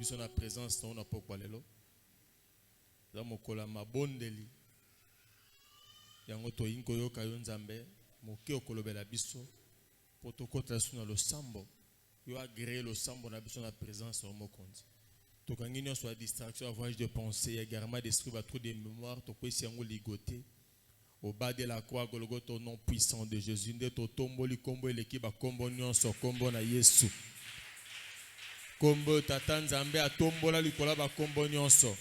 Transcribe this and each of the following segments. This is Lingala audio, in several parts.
biso na présence na pokwa lelo. Za mokola mabondeli. Yango to inko yoka yo nzambe, moke okolobela biso potokota suna lo sambo. Yo agréé le sambo na biso na présence au mokonzi. To kangini soit distraction, voyage de pensée, égarement d'esprit, trop de mémoire, to kwesi yango ligoté. Au bas de la croix, Golgotha, au nom puissant de Jésus. Nde to tombo li kombo eleki ba kombo nyonso kombo na Yesu. Kombo tata nzambe a tombola likola ba kombo nyonso.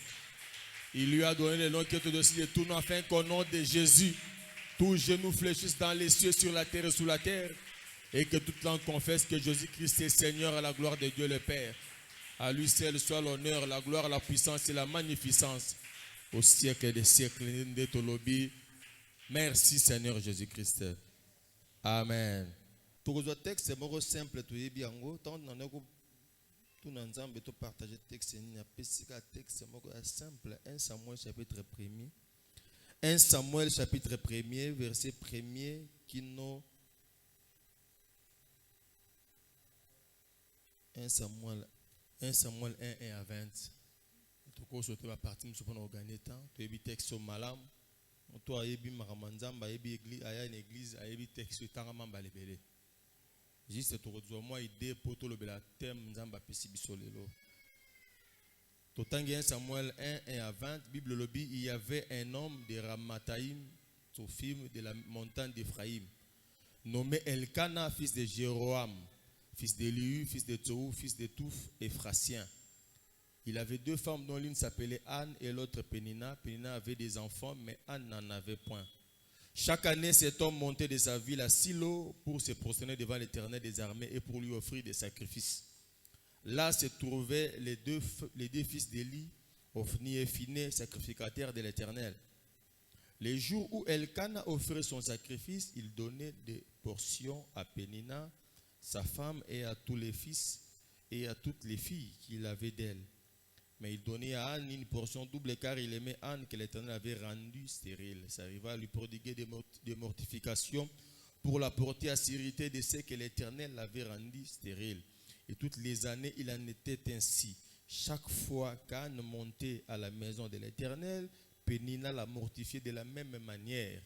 Il lui a donné le nom qui est au-dessus de tout nom afin qu'au nom de Jésus, tous genoux fléchissent dans les cieux, sur la terre et sous la terre, et que toute langue confesse que Jésus-Christ est Seigneur à la gloire de Dieu le Père. À lui seul soit l'honneur, la gloire, la puissance et la magnificence au siècle des siècles. Merci Seigneur Jésus-Christ. Amen. Pour le texte, c'est mon simple, tu es bien haut. Tant qu'on a tout ensemble, tu partages le texte, il n'y a pas de texte, c'est simple. 1 Samuel chapitre 1er. 1 Samuel chapitre 1er, verset 1er, qui nous. 1 Samuel 1 1 à 20. Tu peux sauter la partie, tu peux nous gagner temps. Tu as le texte au malam. Tu as une église, tu as un texte au malam. Juste tu as moi idée pour tout le thème Nzamba Pesibisolelo. Totangi 1 Samuel 1 à 20, Bible le dit, il y avait un homme de Ramathaïm, Sophim, de la montagne d'Ephraïm, nommé Elkana, fils de Jéroam, fils d'Élihu, fils de Tsohou, fils de Touf, Ephrasien. Il avait deux femmes dont l'une s'appelait Anne et l'autre Pénina. Pénina avait des enfants, mais Anne n'en avait point. Chaque année, cet homme montait de sa ville à Silo pour se prosterner devant l'Éternel des armées et pour lui offrir des sacrifices. Là se trouvaient les deux fils d'Élie, Ophni et Phiné, sacrificateurs de l'Éternel. Les jours où Elkana offrait son sacrifice, il donnait des portions à Pénina, sa femme, et à tous les fils et à toutes les filles qu'il avait d'elle. Mais il donnait à Anne une portion double car il aimait Anne que l'Éternel avait rendue stérile. Ça arriva à lui prodiguer des mortifications pour la porter à s'irriter de ce que l'Éternel l'avait rendue stérile. Et toutes les années, il en était ainsi. Chaque fois qu'Anne montait à la maison de l'Éternel, Pénina la mortifiait de la même manière.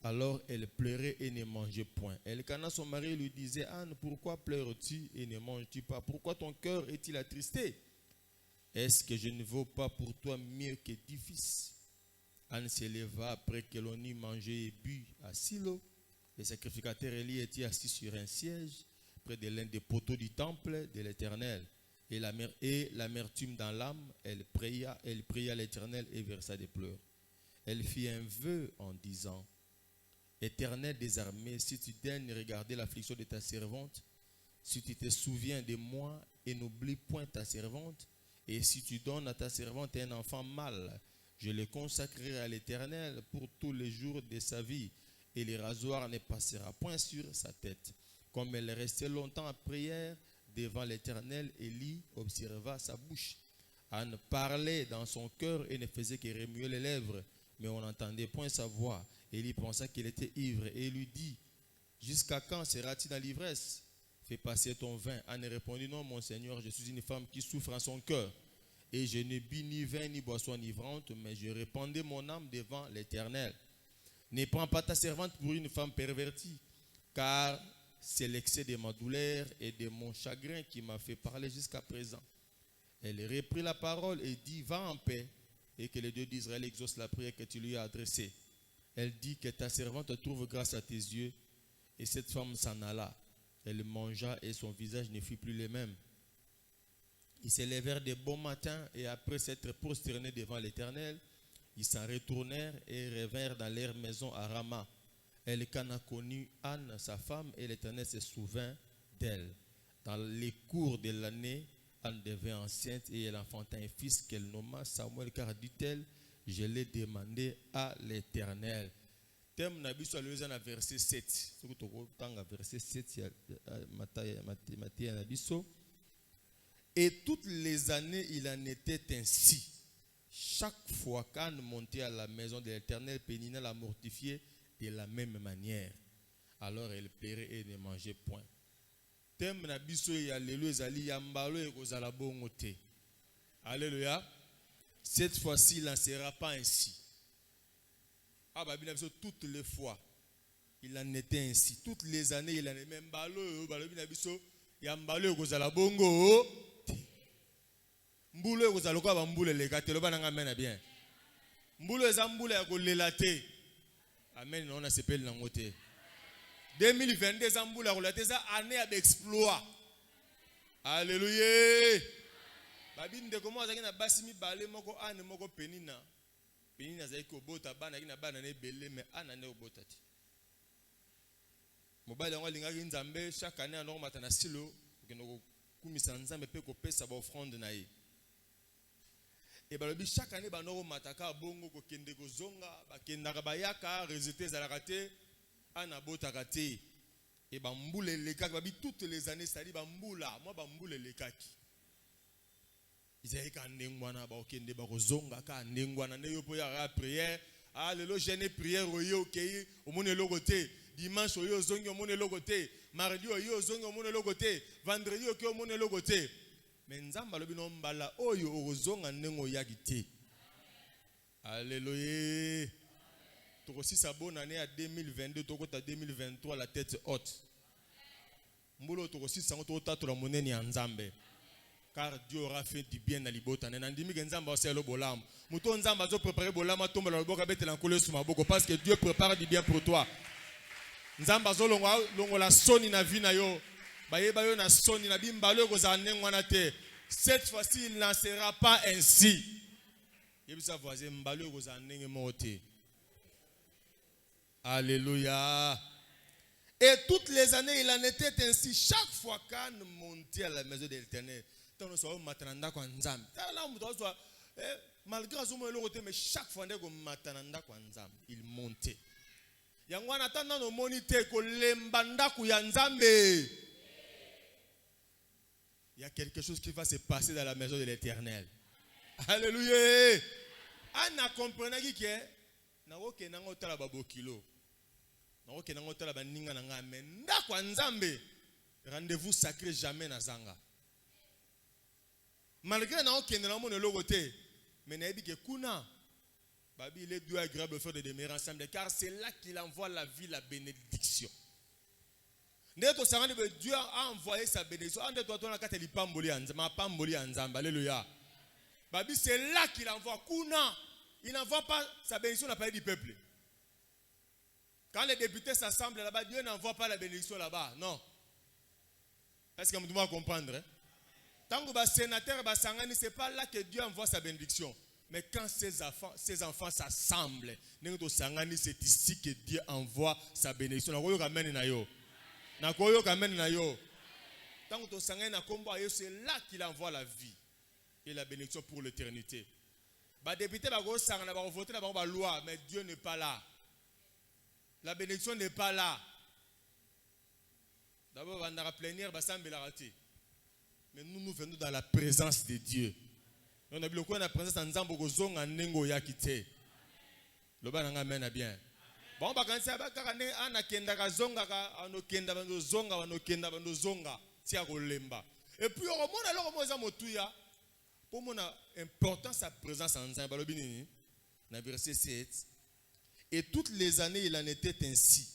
Alors elle pleurait et ne mangeait point. Elkana, son mari, lui disait: Anne, pourquoi pleures-tu et ne manges-tu pas? Pourquoi ton cœur est-il attristé? Est-ce que je ne vaux pas pour toi mieux que 10 fils? Anne se leva après que l'on eut mangé et bu à Silo. Le sacrificateur Élie était assis sur un siège près de l'un des poteaux du temple de l'Éternel. Et l'amertume dans l'âme, elle pria l'Éternel et versa des pleurs. Elle fit un vœu en disant: Éternel des armées, si tu daignes regarder l'affliction de ta servante, si tu te souviens de moi et n'oublie point ta servante, et si tu donnes à ta servante un enfant mâle, je le consacrerai à l'Éternel pour tous les jours de sa vie, et le rasoir ne passera point sur sa tête. Comme elle restait longtemps en prière devant l'Éternel, Élie observa sa bouche. Anne parlait dans son cœur et ne faisait que remuer les lèvres, mais on n'entendait point sa voix. Élie pensa qu'il était ivre et lui dit: Jusqu'à quand seras-tu dans l'ivresse? Fais passer ton vin. Anne répondit: Non, mon Seigneur, je suis une femme qui souffre en son cœur, et je ne bis ni vin ni boisson enivrante, mais je répandais mon âme devant l'Éternel. Ne prends pas ta servante pour une femme pervertie, car c'est l'excès de ma douleur et de mon chagrin qui m'a fait parler jusqu'à présent. Elle reprit la parole et dit: Va en paix, et que le Dieu d'Israël exauce la prière que tu lui as adressée. Elle dit: Que ta servante trouve grâce à tes yeux. Et cette femme s'en alla. Elle mangea et son visage ne fut plus le même. Ils se levèrent de bon matin et après s'être prosternés devant l'Éternel, ils s'en retournèrent et revinrent dans leur maison à Rama. Elkana connut Anne, sa femme, et l'Éternel se souvint d'elle. Dans les cours de l'année, Anne devint enceinte et elle enfanta un fils qu'elle nomma Samuel, car dit-elle: Je l'ai demandé à l'Éternel. Thème nabiso aleza na verset 7. Soki tokotanga verset 7 Matthieu nabiso. Et toutes les années il en était ainsi. Chaque fois qu'Anne montait à la maison de l'Éternel, Pénina la mortifiait de la même manière. Alors elle pleurait et ne mangeait point. thème na biso ya lelo ezali ya mbalo ekozala bongo te. Alléluia. Cette fois-ci, il n'en sera pas ainsi. Ah, bah, bien, toutes les fois, il en était ainsi. Toutes les années, il en est même balo, balo, bien, il y a mbalo ekozala bongo te. Mboulo ekozala kwa mboulo le kate, lo bananga mena bien. Mboulo eza mboulo ya kolela te. Amen, on a s'appelle nango te. 2022 eza mboulo ya kolela te, eza année d'exploit. Alléluia. Babinde comment azaki na basi mibale moko ane moko penina. Penina azaki ko bota bana ki na bana ne belé mais ana ne obota ti. Mobali yango lingaki nzambe chaque année anoko matana silo kendo kumisa nzambe pe ko pesa ba offrande na ye. Et balobi chaque année banoko mataka bongo ko kende ko zonga ba kendaka bayaka résultat ezalaka te ana bota kate. Et bambule lekaki babi toutes les années c'est-à-dire bambula moi bambule lekaki. Ils ka ndengwana ba okende ba kozonga ka ndengwana ne yo po ya prière ah lelo jeune prière oyo okei omone lokote dimanche oyo zongi omone lokote mardi oyo zongi omone lokote vendredi okei omone lokote mais nzamba lobi no mbala oyo okozonga ndengo yaki te. Alléluia. Tokosisa bonne année à 2022 tokota 2023 la tête haute. Mbulo tokosisa ngo totatola monene ya nzambe. Car Dieu aura fait du bien à l'ibota. Nandimi que nzamba ose lo bolam. Muto nzamba zo préparer bolam tombe la boka bete lankole suma boko parce que Dieu prépare du bien pour toi. Nzamba zo longo la soni na vie na yo. Bayeba yo na soni na bimbalo ko za nengwana te. Cette fois-ci il n'en sera pas ainsi. Yebisa voisin mbalo ko za nenge mote. Alléluia. Et toutes les années il en était ainsi chaque fois qu'on montait à la maison de l'Éternel. Malgré mais chaque fois il montait. Il y a quelque chose qui va se passer dans la maison de l'Éternel. Alléluia. Anna comprenait que rendez-vous sacré jamais na zanga. Malgré na okende na mon logoté, mais na ebi ke kuna babi il est doux agréable de faire de demeurer ensemble car c'est là qu'il envoie la vie, la bénédiction. Dieu a envoyé sa bénédiction. Alléluia. Babi c'est là qu'il envoie kuna. Il n'envoie pas sa bénédiction dans le pays du peuple. Quand les députés s'assemblent là-bas, Dieu n'envoie pas la bénédiction là-bas. Non. Est-ce que vous devez comprendre? Hein? Tant que les sénateurs, ce n'est pas là que Dieu envoie sa bénédiction. Mais quand ses enfants s'assemblent, c'est ici que Dieu envoie sa bénédiction. C'est là qu'il envoie la vie et la bénédiction pour l'éternité. Les députés vont voter la loi, mais Dieu n'est pas là. La bénédiction n'est pas là. D'abord, on va plénière, mais nous venons dans la présence de Dieu. On a vu la présence de Nzambo Gozong en Nengo Yakite. Le ban amen bien. Bon, bah quand ça va, quand on a kenda zonga, on a kenda zonga, on a kenda zonga, tia golemba. Et puis au moment alors moi ça motuya, pour mon importance sa présence en Nzambo le binini, dans verset 7. Et toutes les années il en était ainsi.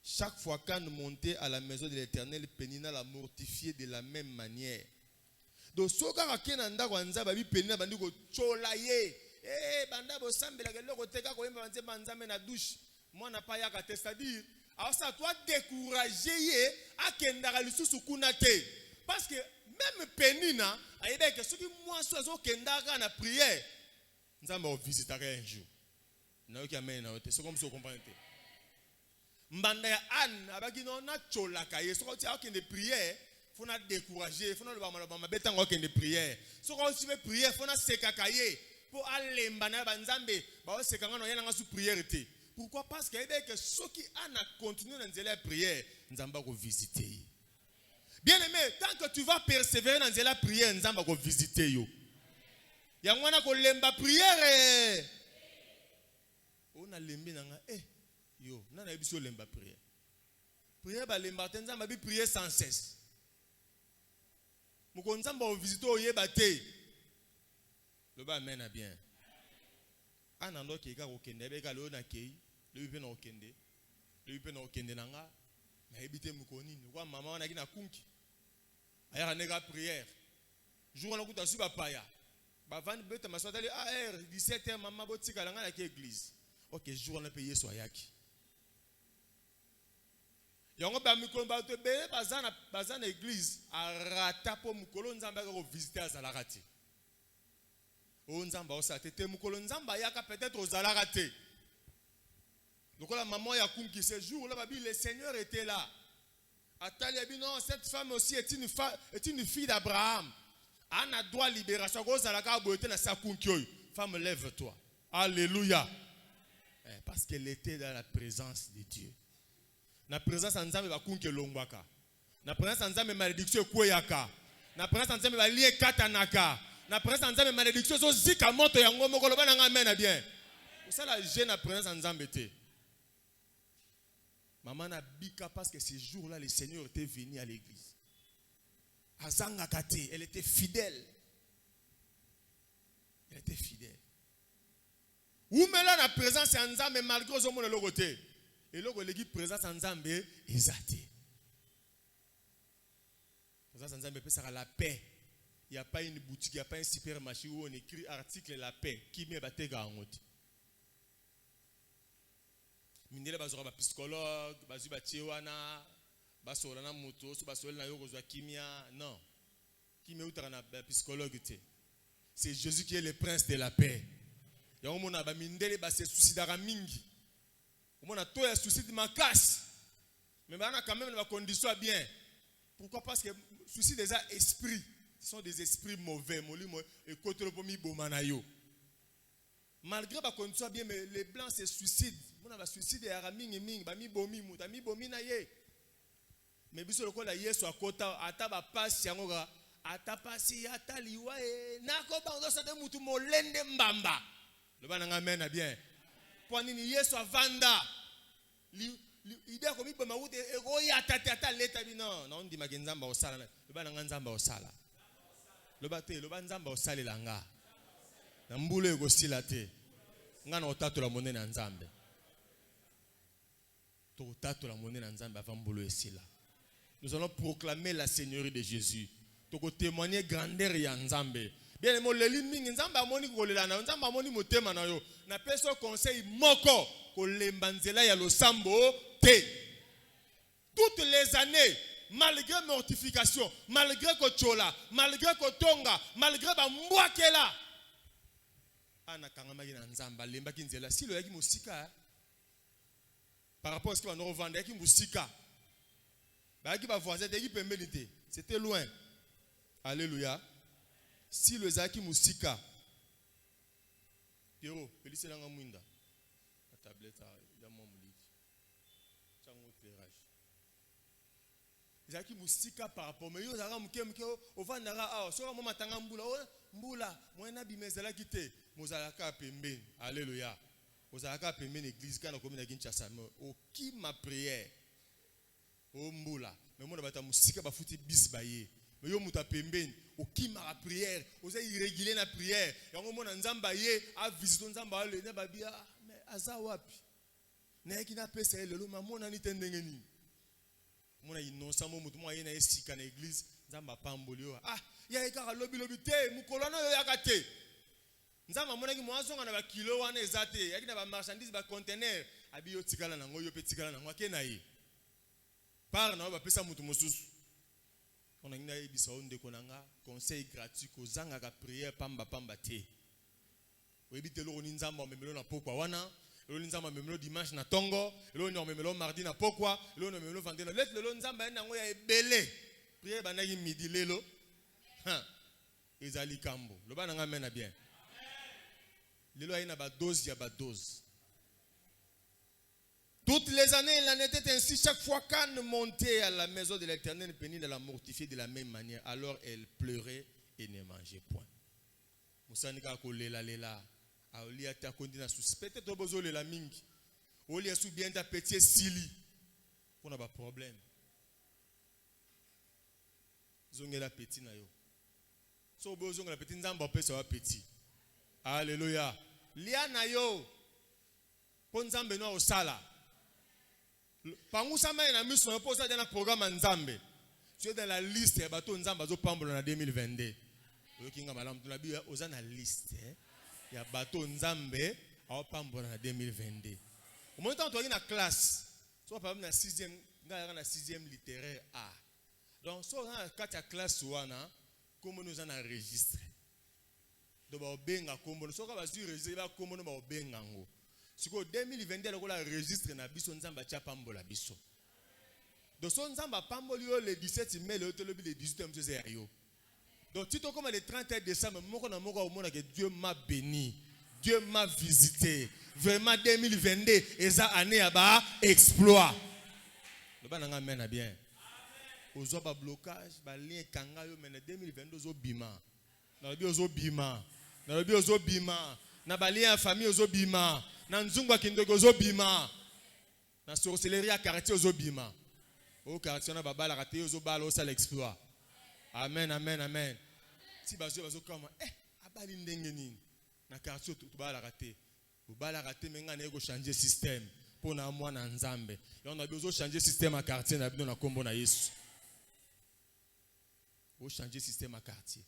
Chaque fois qu'on montait à la maison de l'Éternel, Pénina l'a mortifié de la même manière. Donc, si on a un anda kwanza babi Pénina bandi ko cholaye, banda bo sambela kelo ko teka ko yemba banza na douche. Moi n'a pas yaka te, c'est-à-dire, alors ça doit décourager à kendaka lisusu kuna te. Parce que même Pénina, ayeba que ceux qui moi so kendaka na prière, nzamba o visitera un jour. Na yoki amen na ote, c'est comme ça vous comprenez. Mbanda ya Anne abaki no na cholaka ye so ti akende prière faut na décourager faut na ba betanga akende prière so ko si prière faut na sekaka ye pour alemba na banzambe ba o sekanga no yana ngasu prière te. Pourquoi? Parce que que ceux qui ana continuer dans la prière nzamba ko visiter. Bien aimé, tant que tu vas persévérer dans la prière nzamba ko visiter yo. Ya ngwana ko lemba prière on a lembi nanga yo, nana biso lemba prière. Prière ba lemba tenza ma bi prière sans cesse. Mukonzamba o visiter oyeba te. Le ba mena bien. Anando ki ka okende be ka lo na kei, le bi na okende. Le bi na okende nanga. Na ebite mukoni, kwa mama wana ki na kunki. Aya nega prière. Jour na kuta su ba paya. Ba van beta masotali AR 17h maman botika langa na ki église. OK, jour na payer so ayaki. Yango ba mikolo ba to be bazana église arata po mukolo nzamba ko visiter azalakati. O nzamba osa tete mukolo nzamba yaka peut-être ozalakati. Donc la maman ya kunki ce jour là babi le Seigneur était là. Atali abi non, cette femme aussi est une fille d'Abraham. Ana droit libération ko zalaka boyote na sa kunki oyo. Femme lève-toi. Alléluia. Parce qu'elle était dans la présence de Dieu. Na présence nzambe ba kunke longwaka. Na présence nzambe malédiction kweyaka. Na présence nzambe ba lié katanaka. Na présence nzambe malédiction zo zika moto yango moko loba na amen bien. Ça la jeune na présence nzambe te. Maman na bika parce que ce jour-là le Seigneur était venu à l'église. Azanga kate, elle était fidèle. Elle était fidèle. Ou mais là la présence nzambe malgré zo mona lokote. Et là, l'équipe présence en Zambie est zate. Présence en Zambie, c'est la paix. Il n'y a pas une boutique, il n'y a pas un supermarché où on écrit article la paix. Qui m'est battu à un autre. Mindele bazora ba psychologue, bazu ba tchewana, basola na moto, so basola na yoko zwa kimia. Non. Qui m'est outra na psychologue te. C'est Jésus qui est le prince de la paix. Yango mona ba mindele ba se suicidara mingi. On a tout un souci de ma casse. Mais on a quand même la condition bien. Pourquoi? Parce que souci des esprits. Ce sont des esprits mauvais. Malgré la condition bien, mais les blancs se suicident. On a suicide à Raming et Ming, Bami Bomi, Moutami Bomi Naye. Mais bisous le coup la yeso à kota, ataba passe yangoga, atapasi ataliwa e nako bando sa de mutu molende mbamba. Le bananga mena bien. Poanini yeso avanda l'idée comme il peut m'auter egoya tata leta bino non ndi magenzamba osala le bana nzamba osala le baté le banzamba osala langa na mbule ego sila te ngana otato la monnaie na nzambe to otato la monnaie na nzambe avant mbulu esila. Nous allons proclamer la seigneurie de Jésus to ko témoigner grandeur ya nzambe. Bien mo leli mingi nzamba amoni ko lelana nzamba amoni motema na yo na peso conseil moko ko lemba nzela ya losambo te. Toutes les années malgré mortification, malgré ko chola, malgré ko tonga, malgré ba mbwakela ana kangama na nzamba lemba ki nzela silo yaki musika par rapport à ce qu'on revendait yaki musika ba yaki ba voisin yaki pembeni te, c'était loin. Alléluia. Si le zaki musika Pierrot, pelisse langa mwinda la tablette ya momuliki chango éclairage zaki musika par rapport mais yo zaka muke ovandara ah so mo matanga mbula mwena bimezala kite mozalaka pembeni. Alléluia. Ozalaka pembeni église kana komina na Kinshasa oki ma prière o mbula mais mo na bata musika bafuti bis baye mais yo muta pembeni okima la prière, oza irrégulier na prière. Yango mona nzamba ye a visiter nzamba le na babia mais aza wapi? Na yaki na pesa ele lo mamona ni tendengeni. Mona innocent mo mutu mo ye na esika na église nzamba pamboli yo. Ah, ya eka lobi te mukolo na yo yakate. Nzamba mona ki mo azonga na ba kilo wana ezate, yaki na ba marchandise ba container, abi yo tikala na ngoyo pe tikala na ngwa ke na ye. Par na ba pesa mutu mosusu. On a une conseil gratuit ko zanga ka prière pamba te. Oebite lo nzamba memelo na pokwa wana, lo nzamba memelo dimanche na tongo, lo memelo mardi na pokwa, lo memelo vendredi. Let lo nzamba na ngo ya ebele. Prière banaki midi lelo. Ezali kambo. Lo bana nga mena bien. Lelo ayina ba dose ya ba dose. Toutes les années, il en était ainsi. Chaque fois qu'Anne montait à la maison de l'Éternel, Péniel la mortifiait de la même manière. Alors elle pleurait et ne mangeait point. Musanika ko lela lela. Aoli ata kondina suspecte to bozo lela mingi. Oli asu bien ta petit sili. On a pas problème. Zongela petit na yo. So besoin la petite nzamba peut soit petit. Alléluia. Liana yo. Pour nzambe no osala. Pangu sama ina miso na posa dans programme nzambe. Tu es dans la liste ya bato nzamba zo pambola na 2022. Yo kinga malamu tunabi oza na liste ya bato nzambe au pambola na 2022. Au moment où tu es na classe, soit par exemple na 6e, na 6e littéraire A. Donc so na kata classe wana comme nous en enregistré. Donc ba obenga kombo so ka ba sur registre ba kombo no ba obenga ngo. Siko 2022 lokola registre na biso nzamba cha pambola biso. Donc son nzamba pamboli yo le 17 mai le hôtel le 18 mzeze yo. Donc tu comme le 31 décembre moko na moko au monde que Dieu m'a béni. Dieu m'a visité. Vraiment 2022 eza année ya ba exploit. Le ba nanga mena bien. Ozo ba blocage ba lien kanga yo mena 2022 zo bima. Na lobi ozo bima. Na lobi ozo bima. Na ba lien famille ozo bima. Na nzungwa kindoko ozo bima. Na sorcellerie à quartier ozo bima. Au quartier na ba bala raté ozo bala osa l'exploit. Amen amen amen. Si bazo kama abali ndenge nini na quartier to bala raté. Au bala raté menga na ego changer système pour na mwa na nzambe. Et on a besoin changer système à quartier na bino na kombo na Yesu. Au changer système à quartier.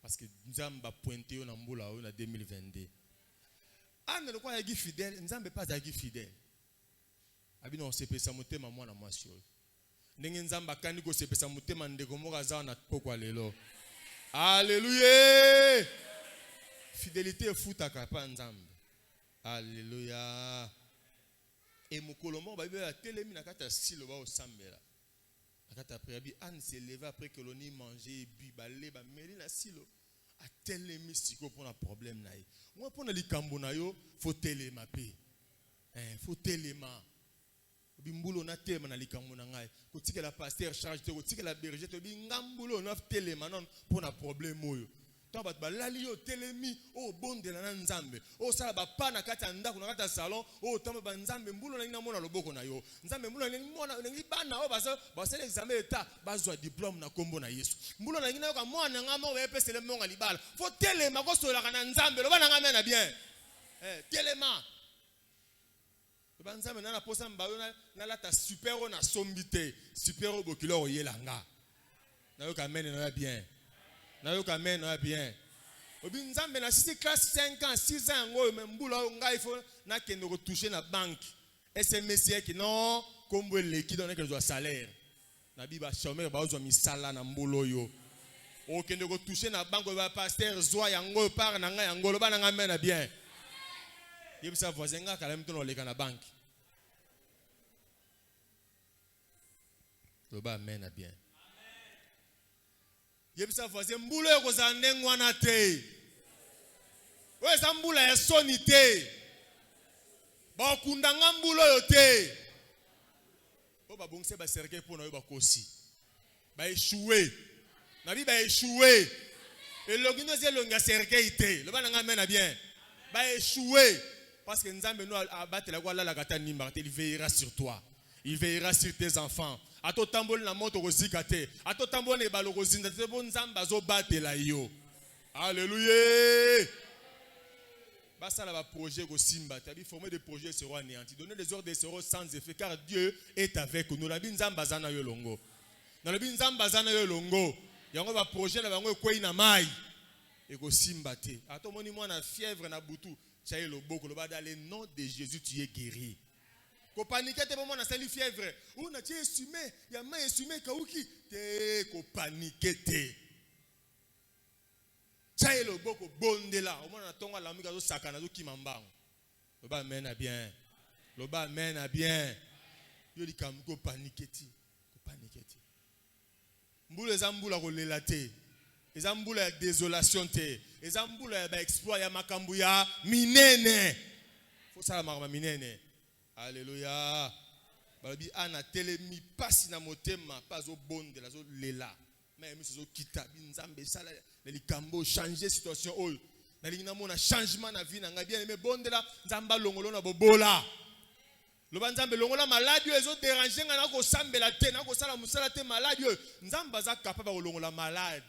Parce que nzamba pointé na mbula na 2022. Ah ne quoi yagi fidèle, nzambe pas yagi fidèle. Abino sepesa motema mwana mwasi oyo. Ndenge nzamba kandi ko sepesa motema ndeko moka za na pokwa lelo. Alléluia. Fidélité futa kapa nzambe. Alléluia. Et mukolomo ba bia telemi na kata silo ba osambela. Akata priabi an se lever après que l'on y manger et bu balé ba meli na silo. A telemi siko pour un problème na ye. Moi pour na likambo na yo faut telema pe. Faut telema. Bimbulo na tema na likambo na ngai. Ko tikela pasteur charge te ko tikela berger te bi ngambulo na telema non pour un problème oyo. Tant ba lali yo telemi o bondela na nzambe. O sala ba pa na kata ndako na kata salon o tamba ba nzambe mbulo na ina mona loboko na yo. Nzambe mbulo na mona ngi bana o ba sele examen état bazwa diplôme na kombo na Yesu. Mbulo na ngina ka mona ngama o epese le monga libala. Faut telema ko sola kana nzambe lo bana ngama na bien. Telema. Ba nzambe na posa mbayo na lata super na sombité, super bokilo o yelanga. Na yo ka mene na bien. Na yo ka mene na bien. Obi nzambe na 6 classe 5 ans 6 ans ngo mbula ngai fo na kendo ko toucher na banque. SMS qui non kombo leki donne que zo salaire. Na biba chômeur ba zo misala na mbulo yo. O kendo ko toucher na banque ba pasteur zo yango par na ngai yango lo ba na ngai na bien. Yebisa voisin nga kala mto no leka na banque. Lo ba mena bien. Yebisa voisin mbulo yo koza ndengwa na te. Oye za mbula ya soni te. Ba kundanga mbulo yo te. O ba bongse ba cercle pour na yo ba kosi. Ba échouer. Na bi ba échouer. Et logino ze longa cercle te. Lo ba nga mena bien. Ba échouer parce que nzambe no abattre la kwala la kata nimba, il veillera sur toi. Il veillera sur tes enfants. Ato tambol na moto ko zikate. Ato tambol ne balo ko zinda te bon nzamba zo batela yo. Alléluia. Basa la projet ko simba, tu as former des projets seront anéantis. Donner des ordres seront sans effet car Dieu est avec nous. La bin nzamba zana yo longo. Na la bin nzamba zana yo longo. Yango ba projet na bango ko ina mai. Et ko simba te. Ato moni moi na fièvre na butu. Chaye lo boko lo ba dans le nom de Jésus tu es guéri. Ko paniquer te moment na sali fièvre. Ou na tie esumé, ya ma esumé kauki te ko paniquer te. Chaye lo boko bondela. Au moins na tonga la mika zo sakana zo kimambango. Lo ba mena bien. Lo ba mena bien. Yo di kam ko paniquer ti. Ko paniquer ti. Mbula zambula ko lela te. Ezambula ya désolation te. Ezambula ya ba exploit ya makambu ya minene. Faut ça la minene. Alléluia. Balabi ana telemi pasi na motema pas au bonde la zo lela. Mais zo kita binzambe sala le likambo changer situation oyo. Na lingina mona changement na vie na nga bien aimé bonde la nzamba longolo na bobola. Loba nzambe longola maladi ezo déranger nga na ko sambela te na ko sala musala te maladi nzambe za capable ko longola malade.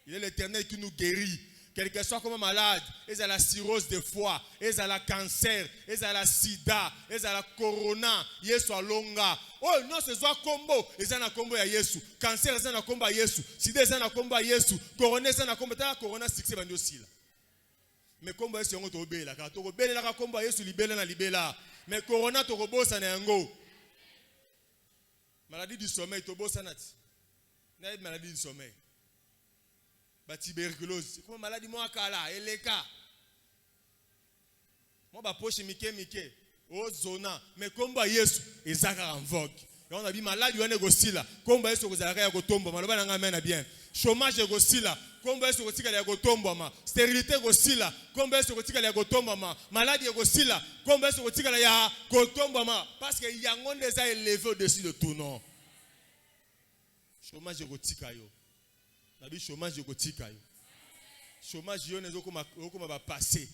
Il est l'Éternel qui nous guérit. Quel que soit comme malade, ils ont la cirrhose de foie, ils ont la cancer, ils ont la sida, ils ont la corona, Yesu alonga. Oh non, c'est soit combo, ils ont un combo à Yesu. Cancer, ils ont un combo à Yesu. Sida, ils ont un combo à Yesu. Corona, ils ont un combo. La corona, c'est que aussi là. Mais combo Yesu, on tobe là. Quand tobe là, la combo Yesu libéla na libéla. Mais corona, tobo ça na ngo. Maladie du sommeil, tobo ça nati. Na maladie du sommeil. La tuberculose, comme maladie moi kala, eleka. Moi ba poche mike, o zona, mais comme ba Yesu, ezaka en vogue. On a dit maladie on négocie là, comme ba Yesu kozalaka ya kotomba, maloba nanga mena bien. Chômage négocie là, comme ba Yesu kotika ya kotomba ma. Stérilité négocie là, comme ba Yesu kotika ya kotomba ma. Maladie négocie là, comme ba Yesu kotika ya kotomba ma. Parce que yango déjà élevé au-dessus de tout nom. Chômage négocie yo. Nabi chômage de kotika yo. Chômage yo nezo koma ba passer.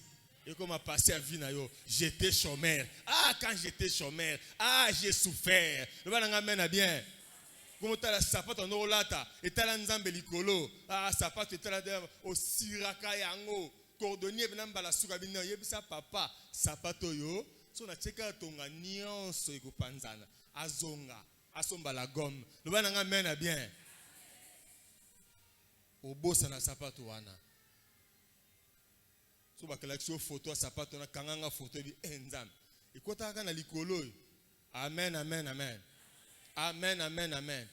Et comme a passé à vie na yo, j'étais chômeur. Ah quand j'étais chômeur, ah j'ai souffert. Le bana mena bien. Comme ta la sapato no lata, et ta la nzambe likolo. Ah sapato ta la au siraka yango. Cordonnier venant bala suka bino yebisa papa, sapato yo, so na cheka tonga nyonso ikopanzana. Azonga, asomba la gomme. Le bana mena bien. Obosa na sapato wana. So bakalakisio photo sapato na kanganga photo bi enzam. Ikota kana likolo. Amen amen amen. Amen amen amen.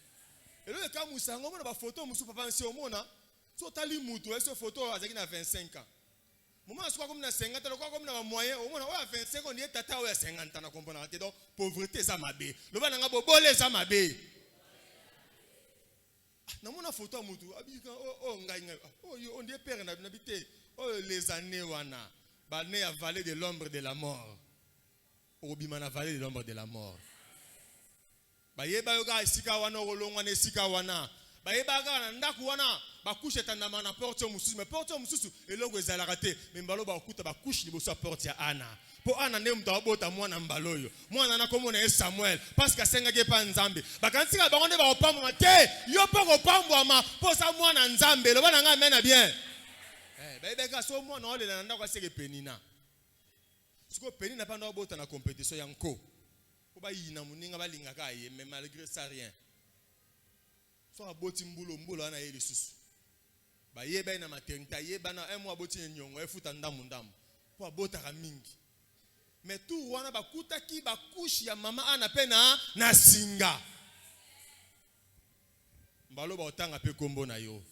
Et le ka musango na ba photo musu papa nsi omona. So tali mutu eso photo azaki na 25 ans. Moment so comme na 50 ans comme na moyen omona o 25 ans ni tata o 50 ans na comprendre te donc pauvreté za mabe. Le bana nga bobole za mabe. Namona photo à mutu abika on dit père n'habité les années wana bané à vallée de l'ombre de la mort obimana vallée de l'ombre de la mort bayeba yoka esika wana olongwa na esika wana bayeba ka ndaku wana bakushe tandama na porte mususu mais porte mususu eloko ezalaka te mais mbalo bakuta bakushe liboso porte ya Ana. Po ana ne mtu abota mwana mbaloyo mwana na komona Samuel parce que senga ke pa nzambe bakantika bango ne ba opambwa te yo pa kopambwa ma po sa mwana nzambe lo bana nga mena bien bebe ka so mwana ole na ndako aseke penina siko penina pa ndo abota na compétition ya nko po ba yina muninga balinga ka ye mais malgré ça rien so aboti mbulo ana ye lisusu ba yeba na matenta yeba na emo aboti nyongo efuta ndamu po abota ka mingi. Mais tout wana bakuta ki bakushi ya mama ana pena na singa. Mbalo ba otanga pe kombo na yo.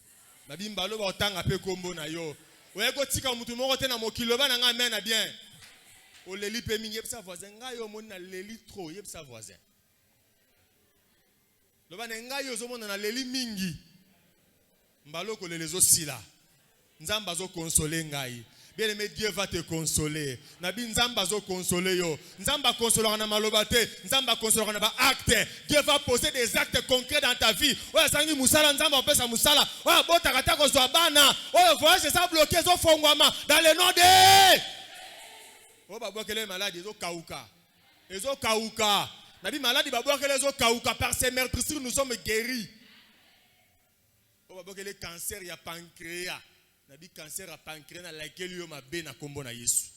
Nabi mbalo ba otanga pe kombo na yo. Oye ko tika mutu moko te na mokilo ba na nga mena bien. O leli pe mingi yebisa voisin nga yo moni na leli trop yebisa voisin. Lo ba nga yo zo mona na leli mingi. Mbalo ko lelezo sila. Nzamba zo consoler ngai. Bien aimé, Dieu va te consoler. Nabi nzamba zo consoler yo. Nzamba consoler na malobate. Nzamba consoler na ba acte. Dieu va poser des actes concrets dans ta vie. Oya sangi musala nzamba opesa musala. Oya bota kata ko zo bana. Oya voyage ça bloqué zo fongwama dans le nom de. Oya ba bloquer les maladies zo kauka. Ezo kauka. Nabi maladie ba bloquer les zo kauka par ces meurtrissures nous sommes guéris. Oya ba bloquer les cancers ya pancréas. Nabi cancer à pancréas na laquelle yo ma be na kombo na Yesu.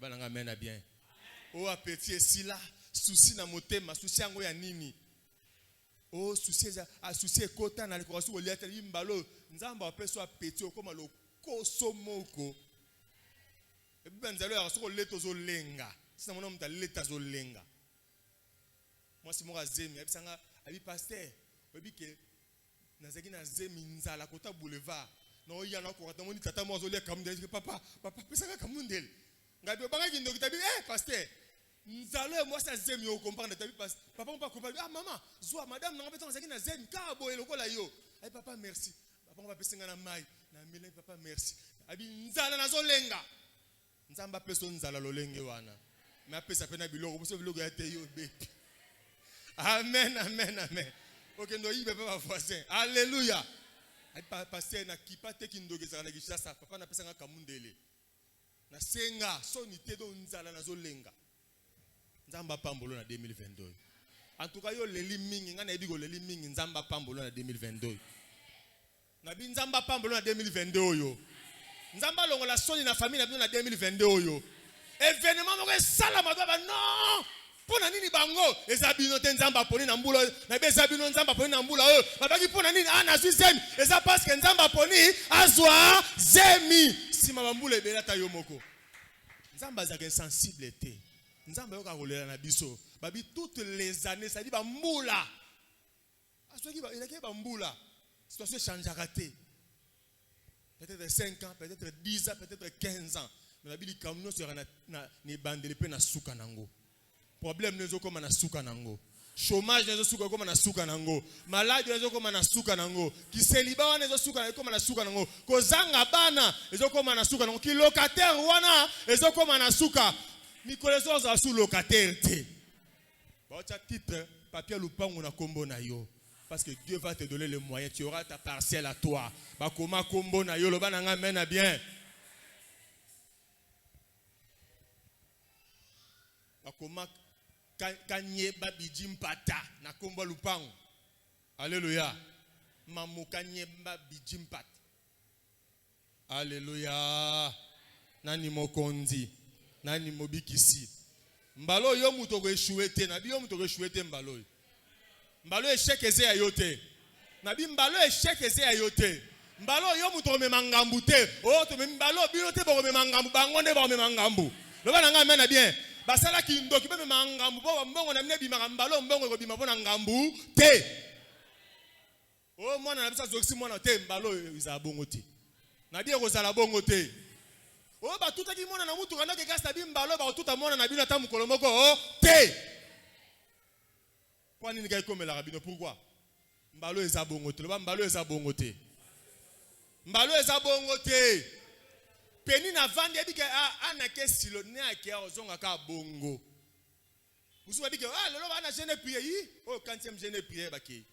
Bana nga mena bien. O appétit sila souci na motema souci yango ya nini? O souci a souci ekota na likosu oliata limbalo nzamba apeso appétit okoma lo koso moko. E banzalo ya soko leto zo lenga. Sina mona mta leta zo lenga. Moi si mo azemi abisanga abi pasteur obi ke nazaki na zemi nzala kota boulevard. Non, il y a encore un tata moi zolia comme des papa pesa ka kamundel ngabi banga kindo kitabi pasteur nzalo moi ça zemi au comprendre tabi papa on pas comprendre ah maman zoa madame na beton zaki na zemi ka boye lokola yo ay papa merci papa on va pesinga na mai na mele papa merci abi nzala na zolenga nzamba peso nzala lolenge wana mais apesa pena biloko boso biloko ya te yo be amen amen amen OK ndo yibe papa voisin alléluia. Pasteur na kipate kindogeza na gishasa papa na pesa nga kamundele na senga so ni te do nzala na zolenga Nzamba pambolo na 2022. En tout cas, yo leli mingi ngana ebi go leli mingi nzamba pambolo na 2022. Na bi nzamba pambolo na 2022 yo. Nzamba longo la soni na famille na bi na 2022 yo. Événement moko sala madaba non. Pona nini bango ezabino te nzamba poni na mbula na be ezabino nzamba poni na mbula o babaki pona nini ana zemi eza parce que nzamba poni azwa zemi sima bambula ebelata yo moko nzamba za sensible te nzamba yoka kolela na biso babi toutes les années ça dit bambula asoki ba ilaki bambula situation changeaka te peut-être 5 ans peut-être 10 ans peut-être 15 ans mais la bili kamno sera na ni bandele pe na suka nango. Problème nezo koma na suka nango. Chômage nezo suka koma na suka nango. Malade nezo koma na suka nango. Kiseliba wana nezo suka koma na suka nango. Kozanga bana nezo koma na suka nango. Ki locataire wana nezo koma na suka. Mikolezo za sous locataire te. Ba cha titre papier lupango na kombo na yo. Parce que Dieu va te donner les moyens, tu auras ta parcelle à toi. Ba koma kombo na yo lo bana nga mena bien. Ba koma kanye babiji mpata na kombo lupango. Alléluia. Mamu kanye babiji mpata. Alléluia. Nani mokonzi. Nani mobikisi. Mbalo yo muto go échoué na bi yo muto go échoué mbalo. Mbalo échec eze ayote. Na bi mbalo échec eze ayote. Mbalo yo muto me mangambu te. Oh to me mbalo bino te bo me mangambu bangonde bo me mangambu. Lo bana nga mena bien. Basala ki ndoki be mangambu bo mbongo na mine bima mbalo mbongo ko bima bona ngambu te. Oh mwana na bisa zoksi mwana te mbalo iza bongo te. Na bi ko zala bongo te. Oh ba tuta ki mwana na mutu kana ke gasta bi mbalo ba tuta mwana na bino ta mukolo moko oh te. Kwa nini kai komela rabino pourquoi? Mbalo eza bongo te. Lo mbalo eza bongo te. Mbalo eza bongo te. Peni na vandi ebike ana ke silo ne akia ozonga ka bongo. Musu ebike lelo bana jeune prier yi oh 40e jeune prier baki.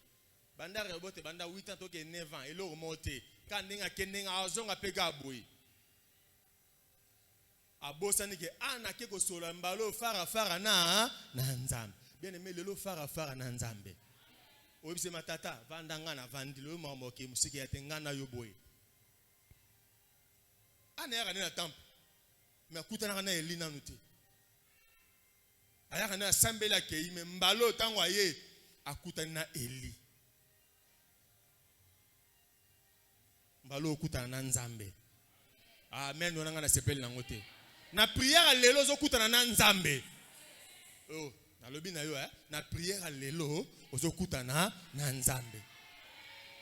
Banda rebote banda 8 ans toke 9 ans elo remonter ka ndinga kendenga ozonga peka boyi. Abosani ke ana ke ko sola mbalo fara na nzambe. Bien aimé lelo fara na nzambe. Obise matata vanda ngana vandi lo mamoke musiki ya tengana yo boyi. Ana ya na temple mais akutana na elina nuti aya kana sambela ke ime mbalo tango aye akutana na eli mbalo okutana na nzambe amen onanga na sepeli nango te na prière lelo zokutana na nzambe oh na lobi na yo na prière lelo ozokutana na nzambe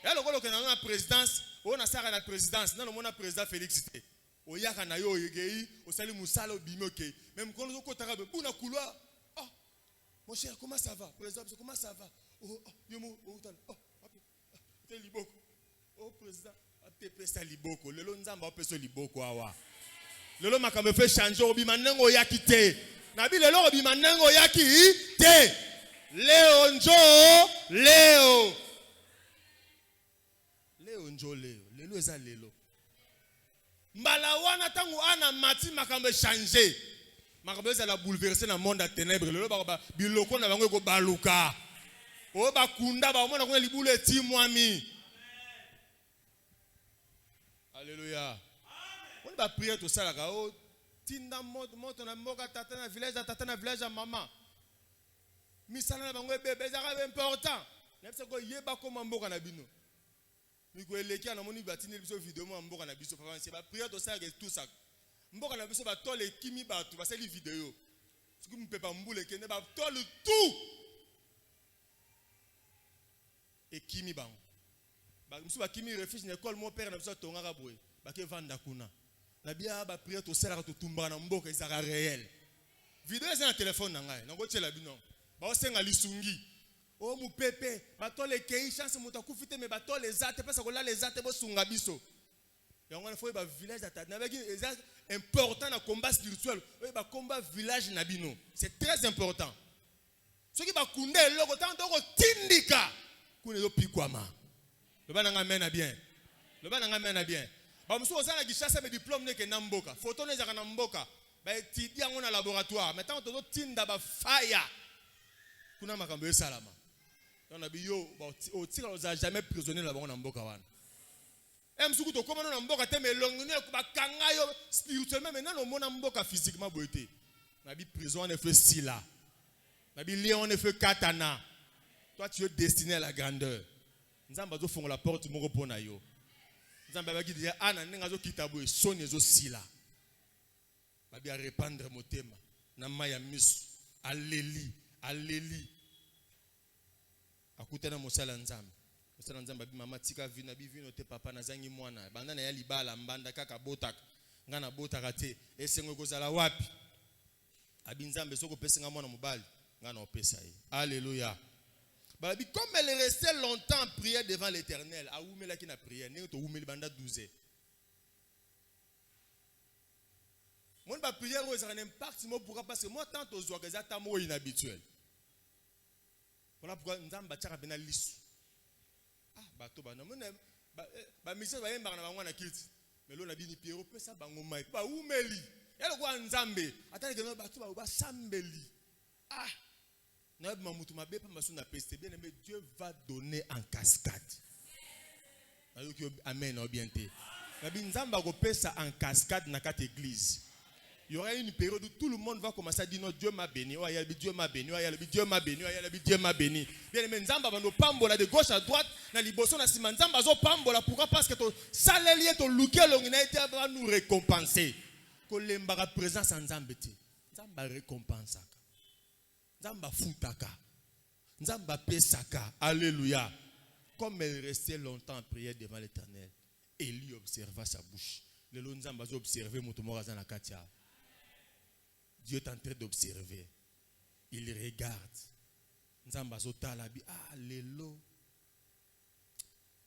ya lokolo ke na présidence on a sara na présidence na mona président Félix te oyaka na yo yegei osali musala obimoke même quand on kotaka be buna couloir mon cher comment ça va président comment ça va oh yomo otana te liboko oh président te pesa liboko lelo nzamba opeso liboko awa lelo makambe fait changer obima nango yaki te na bi lelo obima nango yaki te leo njo lelo eza lelo mbala wana tangu ana mati makambe changer makambe za la bouleverser na monde à ténèbres lelo ba biloko na bango ko baluka o ba kunda ba mona ko libule ti mwami alléluia on va prier tout ça là o tinda moto na mboka tata na village ya mama misala na bango bébé za ka important nefse ko yeba ko mboka na bino miko eleki na moni batini biso vidéo mo mboka na biso papa c'est ba prière tout ça tout ça mboka na biso ba tole kimi batu ba seli vidéo ce que me peut pas mbule kene ba tole tout et kimi bango ba biso ba kimi refuge na école mon père na biso tongaka boye ba ke vanda kuna na bia ba prière tout ça to tumba na mboka ezaka réel vidéo c'est na téléphone na ngai na ko tshela bino ba osenga lisungi oh mu pepe batole kei chance muta kufite me batole zate pesa ko la les zate bo sunga biso yango na foi ba village à na baki important na combat spirituel ba combat village na bino c'est très important ce qui ba kunde loko tanto ko tindika kune yo pikwama le bana nga mena bien ba muso osana ki chasse me diplôme ne ke na mboka photo ne zaka na mboka ba étudier en un laboratoire. Maintenant on tinda ba fire. Kuna makambo e salama. On a bio au tira aux jamais prisonnier là-bas en mboka wana. Msuku to koma na mboka te melongone ko ba kanga yo spirituellement maintenant no mona mboka physiquement boité. Na bi prison en effet sila. Na bi lion en effet katana. Toi tu es destiné à la grandeur. Nzamba zo fongola porte moko pona yo. Nzamba ba ki dire ana ninga zo kitabo e soni zo sila. Ba bi a répandre motema na maya misu. Aleli. Akutana mosala nzambe. Mosala nzambe bi mama tika vina bi vino te papa na zangi mwana. Banda na ya libala mbanda kaka botaka. Ngana botaka te esengo kozala wapi? Abi nzambe soko pesa nga mwana mobali. Ngana opesa ye. Alléluia. Babi comme elle est restée longtemps en prière devant l'Éternel, a oumela ki na prière, ne to oumeli banda 12. Mon ba prière o ça n'impact moi pourquoi parce que moi tant aux joie que ça tamo inhabituel. Voilà pourquoi nzamba tchaka bena lisu. Ah bato bana mon ba mission ba yemba na bango na kiti. Mais lo na bini piero pesa bango mai. Ba oumeli. Yalo kwa nzambe, atali que bato ba sambeli. Ah Dieu va donner en cascade. Amen. Nzamba ko pesa en cascade na kat église. Il y aura une période où tout le monde va commencer à dire non, Dieu m'a béni. Oh, Dieu m'a béni. Dieu m'a béni. Dieu m'a béni. Bien aimé, Nzamba va nous pambola de gauche à droite. Na liboso na sima Nzamba zo pambola. Pourquoi? Parce que ton salaire, ton looké, l'onginaïté va nous récompenser. Ko lemba présence en Nzamba te. Nzamba récompense. Nzamba futaka. Nzamba pesaka. Alléluia. Comme elle restait longtemps en prière devant l'Éternel, Élie observa sa bouche. Le long Nzamba a observé Motomoraza na katia. Dieu est en train d'observer. Il regarde. Nzamba zotalabi. Ah, lelo.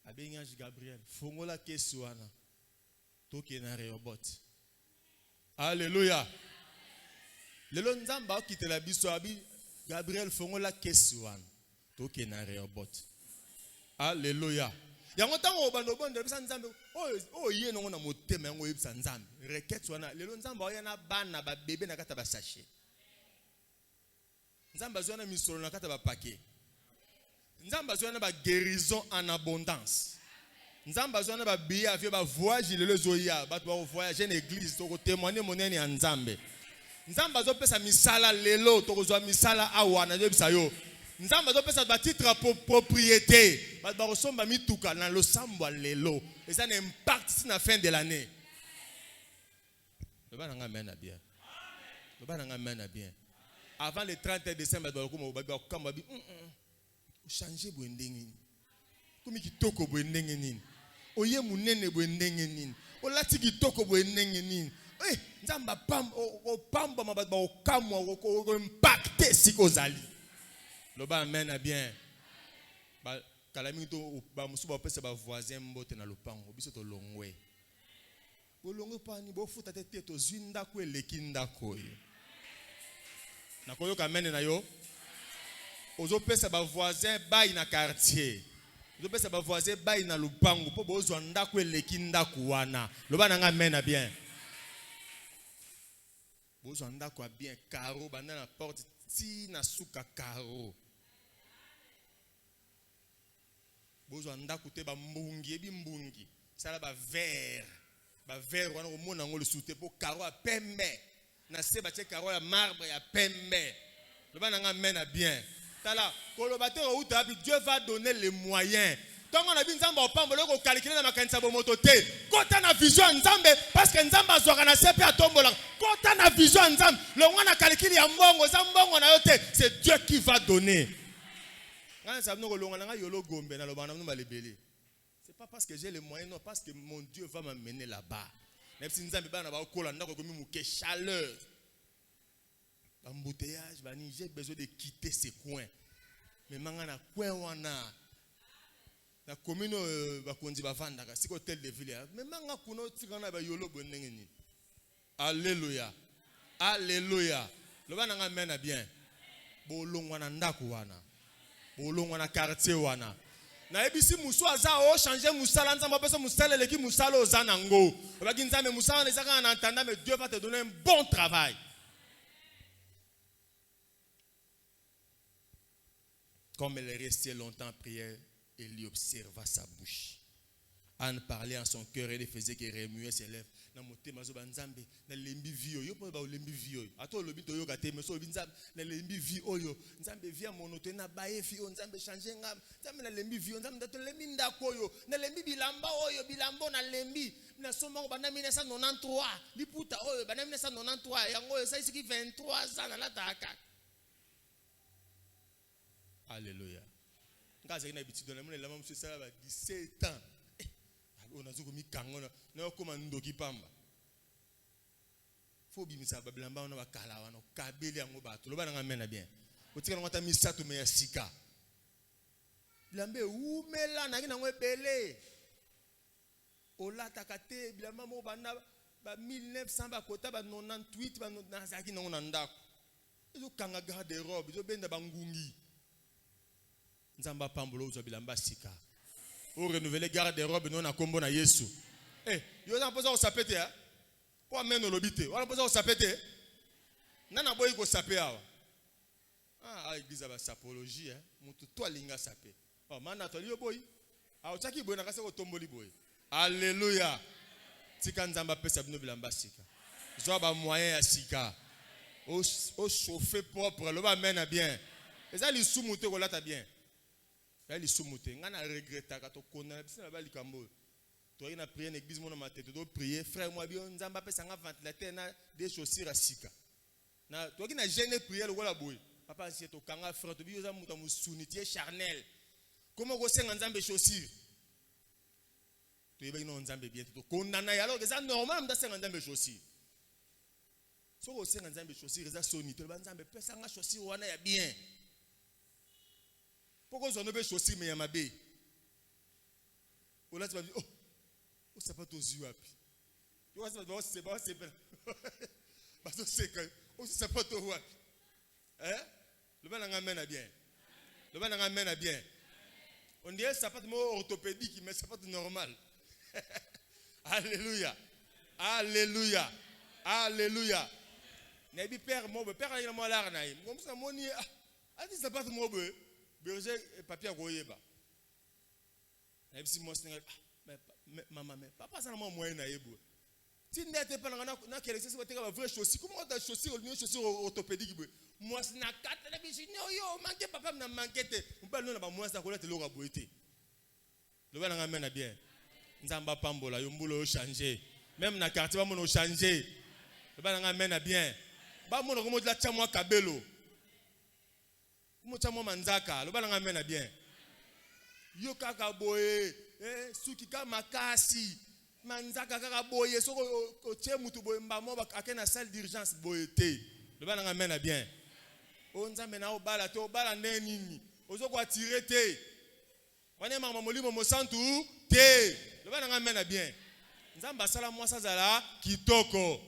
Abenyange Gabriel. Fongola kesuana. Toke na reobot. Alléluia. Lelo Nzamba a quitté la biso abi. Gabriel fongola kesuana. Toke na reobot. Alléluia. Yango tango bando bonde bisa Nzambe. Oh ye no na motema yango yebisa Nzambe. Requête wana lelo Nzamba oya na bana ba bébé na kata ba sachet. Nzamba zwana misolo na kata ba paquet. Nzamba zwana ba guérison en abondance. Nzamba zwana ba billet avion ba voyage lelo zoya ba to voyager en église to témoigner monene ya Nzambe. Nzamba zo pesa misala lelo to kozwa misala awa na yebisa yo. Nzamba zo pesa ba titre propriété. Ba resomba mituka na lo sambwa lelo. Et ça n'impacte si na fin de l'année. Le bananga mena bien. Le bananga mena bien. Avant le 30 décembre ba ko kamba bi changer bo ndenge ni. Komi kitoko bo ndenge ni. Oye munene bo ndenge ni. Olati kitoko bo ndenge ni. Eh nzamba pamba mabat ba okamwa ko impacter sikozali. Le ba mena bien. Ba kalami to ba musuba pesa ba voisin mbote na lopango biso to longwe. Bo longwe pa ni bo futa tete to zwinda ko elekinda ko yo. Na koyo kamene na yo. Ozo pesa ba voisin bay na quartier. Ozo pesa ba voisin bay na lopango po bo zo ndako elekinda ko wana. Lo ba nga mena bien. Bo zo ndako bien caro banda na porte ti na suka caro. Bozo ndako te ba mbungi ebi mbungi sala ba verre wana omona ngo le soute po caro a pembe na se ba che caro ya marbre ya pembe le bana nga mena bien tala kolobateur uta bi Dieu va donner les moyens donc on a bi nzamba opambola ko calculer na makanisa bo moto te kota na vision nzambe parce que nzamba azwaka na sepe atombola kota na vision nzambe le ngwana calcule ya mbongo za mbongo na yo te c'est Dieu qui va donner. C'est pas parce que j'ai les moyens, non, parce que mon Dieu va m'amener là-bas. Même si nous avons chaleur, embouteillage, j'ai besoin de quitter ces coins. Mais maintenant, coin la commune c'est hôtel de ville. Mais alléluia. Alléluia. Le bananga mena bien. Bolongwana ndaku wana. Bolongwana quartier wana. Na ebisi muso aza o changer musala nzamba pesa musala leki musala ozanango. Obaki nzambe musala nezaka en entendant mais Dieu va te donner un bon travail. Comme elle est restée longtemps en prière, Élie observa sa bouche. Anne parlait en son cœur et elle faisait qu'il remuait ses lèvres. Na motema zo banzambe na lembi vi oyo po ba lembi vi oyo ato lobi to yo kate me so binzambe na lembi vi oyo nzambe via monote na baye fi nzambe changer ngam nzambe na lembi vi nzambe to lembi ndako oyo na lembi bilamba oyo bilambo na lembi na soma bana 1993 liputa oyo bana 1993 yango oyo sai siki 23 ans na lataka. Alléluia. Ngaze ina bitido na mona la mamu ça ba 17 ans. On a zokomi kangona na okoma ndoki pamba. Fo bimisa babilamba ona bakala wana kabeli yango bato. Loba na ngamena bien. Otika ngata misato me ya sika. Bilambe umela na kina ngwe bele. Olata kate bilamba mo bana ba 1900 ba kota ba 98 ba na zaki na ndako. Ezo kanga garde robe, ezo benda bangungi. Nzamba pambolo uzo bilamba sika. Pour renouveler garde des robes, nous on a combo na Yesu. Eh, yo na posa o sapete ha. Ko ameno lobite. Wala posa o sapete. Nana boy ko sape awa. Ah, église ba sapologie hein. Mutu to linga sape. Oh, mana to liyo boy. Ah, otaki boy na kase ko tomboli boy. Alléluia. Tika nzamba pesa bino bilamba sika. Zo ba moyen ya sika. O chauffer propre, le ba mena bien. Eza li sumuté ko lata bien. Elle est soumutée. On a regretté quand on connaît. C'est la belle cambo. Toi, il a prié une église, mon matin, tu dois prier. Frère, moi, bien, on a fait 120 ventilateur, des chaussures à sika. Toi, qui n'a gêné prier le voilà boy. Papa, si tu as frère, tu as un sounitier charnel. Comment vous savez que vous chaussures? Tu es bien, on a bien. Tu condamnes alors que c'est normal, on a des chaussures. Si vous savez que vous chaussures, c'est sonné. Tu as des chaussures, on a bien. Pourquoi vous avez chaussé mais yamabe? On a dit oh, on sait pas tous yeux api. Tu vois c'est pas c'est pas. Parce que c'est que on sait pas tous yeux. Hein? Le ban amène bien. Le ban amène bien. On dirait ça pas de mot orthopédique mais c'est pas normal. Alléluia. Alléluia. Alléluia. Nebi père mon père il a moi l'arnaï. Comme ça mon ni ah dit ça pas de mot berger papier à goyeba. Et puis moi mais maman mais papa ça non moyen na yebo. Si n'était pas na quelle c'est pas vrai chaussure. Comment on a chaussure une chaussure orthopédique moi na quatre na bichi yo manqué papa na manqué te. On parle non na moi ça ko la te lo boité. Le ba na mena bien. Nzamba pambola yo mbulo changer. Même na quartier ba mono changer. Le ba na mena bien. Ba mono ko la chamwa kabelo. Mochamo manzaka, le balanga mena bien. Yo kaka boye, suki ka makasi, manzaka kaka boye, so ko tie mutu boye mbamo ba akena salle d'urgence boye te. Le balanga mena bien. O nzambe na obala te obala neni, ozo ko attirer te. Wane mama molimo mo santu te. Le balanga mena bien. Nzamba sala moi sazala kitoko.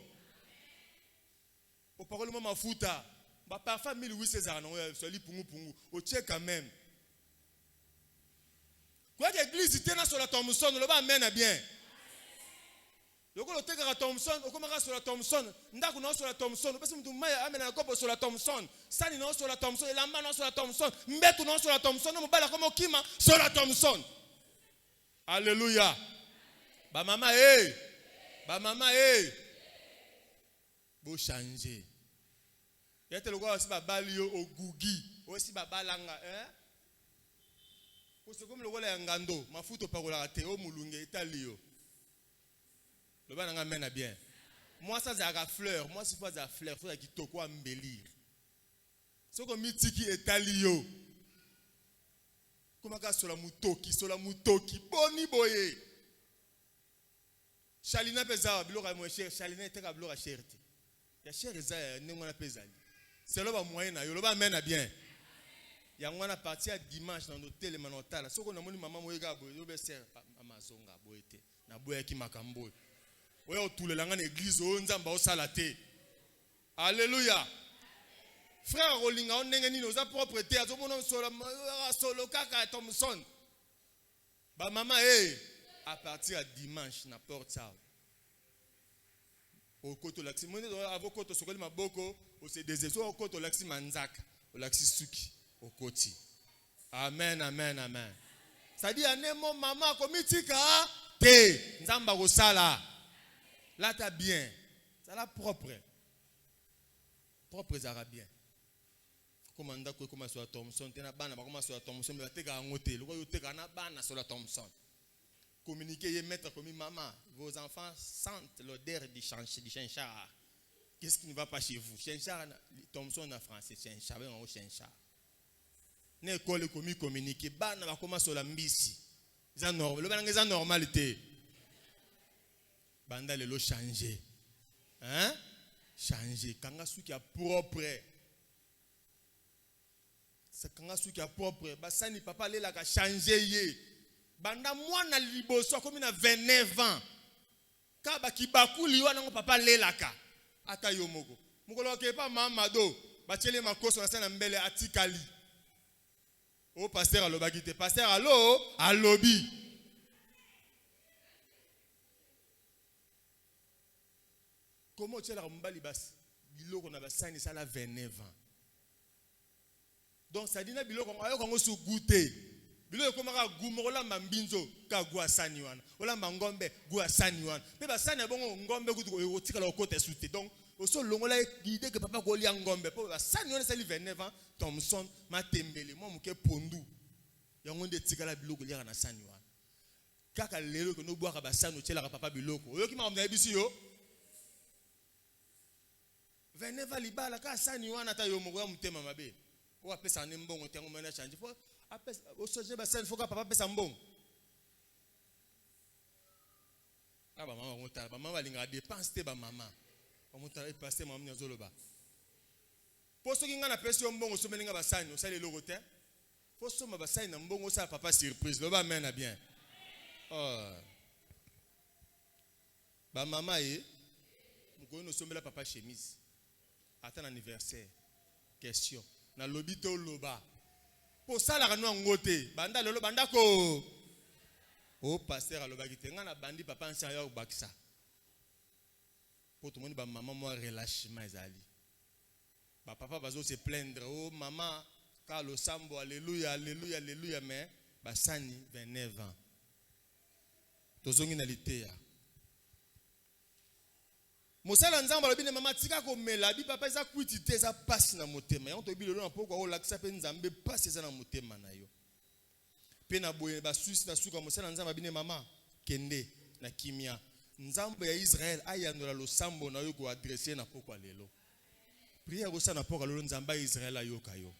O parole mo mafuta. Bah parfois 1800 ans, c'est lui pungu pungu. Au tchèque quand même. Quoi que l'église était sur la Thompson, le bas mène bien. Le gars le tèque à Thompson, au commence sur la Thompson, ndaku non sur la Thompson, parce que tu m'as amené un copo sur la Thompson, Sani non sur la Thompson, et la main non sur la Thompson, Mbetu non sur la Thompson, non bala comme Kima sur la Thompson. Alléluia. Bah maman bah maman Beau changer. Il y a des gens qui balio au gugi, aussi balanga, hein? C'est comme le rôle de ngando, ma foute par la théo au mulunge italio. Le ban amène bien. Moi ça c'est la fleur, moi c'est pas la fleur, faut qu'il toko embellir. C'est comme mitiki italio. Comment sur la mutoki, boni boye. Chalina pesa bilora mo cher, Chalina était bilora cherté. Ya cher eza nengona pesa. C'est le moyen na yo le ba mena bien. Ya ngwana parti à dimanche dans l'hôtel manotala. Soko na moni maman moyega boye yo be ser amazonga boyete. Na boye ki makambo. Oyo tulela ngana église o nzamba o salate. Alléluia. Frère Rolinga on ndenge nini oza propriété azomona solo kaka Thompson. Ba maman à partir de dimanche na porte ça. Au côté laxi mon avocat to sokoli maboko au se déseso au côté laxi manzaka au laxi suki au côté. Amen amen amen. Ça dit anemo maman komitika te nzamba ko sala. Là t'as bien. Ça la propre. Propre ça bien. Comment ndako comment sur Thomson tena bana ba comment sur Thomson ba teka ngote loko yo teka na bana sur la Thomson. Communiquer et mettre comme maman, vos enfants sentent l'odeur du chinchard. Qu'est-ce qui ne va pas chez vous? Chinchard, Thomson en français, chinchard, on chinchard. N'école comme communiquer, ban va commencer sur la mbisi. C'est normal, le ban est normalité. Banda le changer. Hein? Changer. Kanga su qui a propre. C'est kanga su qui a propre. Basani papa le la ka changer yé. Banda mwana liboso comme na 29 ans. Kaba kibaku liwa na papa lelaka. Ata yo moko. Mukolo ke pa mama do. Bachele makoso na sana mbele atikali. O pasteur alobaki te. Pasteur allo alobi. Comment tu la mbali bas biloko na basani sala 29 ans. Donc ça dit na biloko ayo kango su goûter. Bilo komaka gumorola mbinzo ka gwa sani wana olamba ngombe gwa sani wana pe ba sani bongo ngombe kutu otika la côté sute donc oso longola idée que papa ko lia ngombe po ba sani wana sali 29 ans Thomson matembele mo muke pondu yango nde tika la biloko lia na sani wana kaka lelo ko no bwaka ba sani otela ka papa biloko oyoki ma mna bisi yo 29 ans libala ka sani wana ta yo moko ya mutema mabe o apesa ne mbongo tengo mena change fo au sujet de il faut que papa passe un bon. Ah bah maman, maman va linga dépense te ba maman. On monta et passer maman nyazoloba. Pour ceux qui ngana pesi un bon au sommet linga ba sani, au sali logote. Pour ceux ma ba sani na mbongo ça papa surprise. Le ba mène bien. Oh. Ba maman muko no sommet la papa chemise. Attends anniversaire. Question. Na lobito loba. Pour ça la rano ngote banda lolo banda ko o pasteur alobaki te ngana bandi papa ancien yo bakisa pour tout le monde ba maman moi relâchement ezali ba papa bazo se plaindre oh maman ka lo sambo alléluia alléluia alléluia mais ba sani 29 ans tozongi na liteya Mosala nzamba lobine mama tika ko mela bi papa za kwiti te za passe na motema ya to bi lelo na poko o lakisa pe nzambe passe za na motema na yo pe na boye ba susi na suka mosala nzamba bine mama kende na kimia nzambe ya Israël ayandola lo sambo na yo ko adresser na poko lelo prière ko sa na poko lelo nzamba ya Israël ayoka yo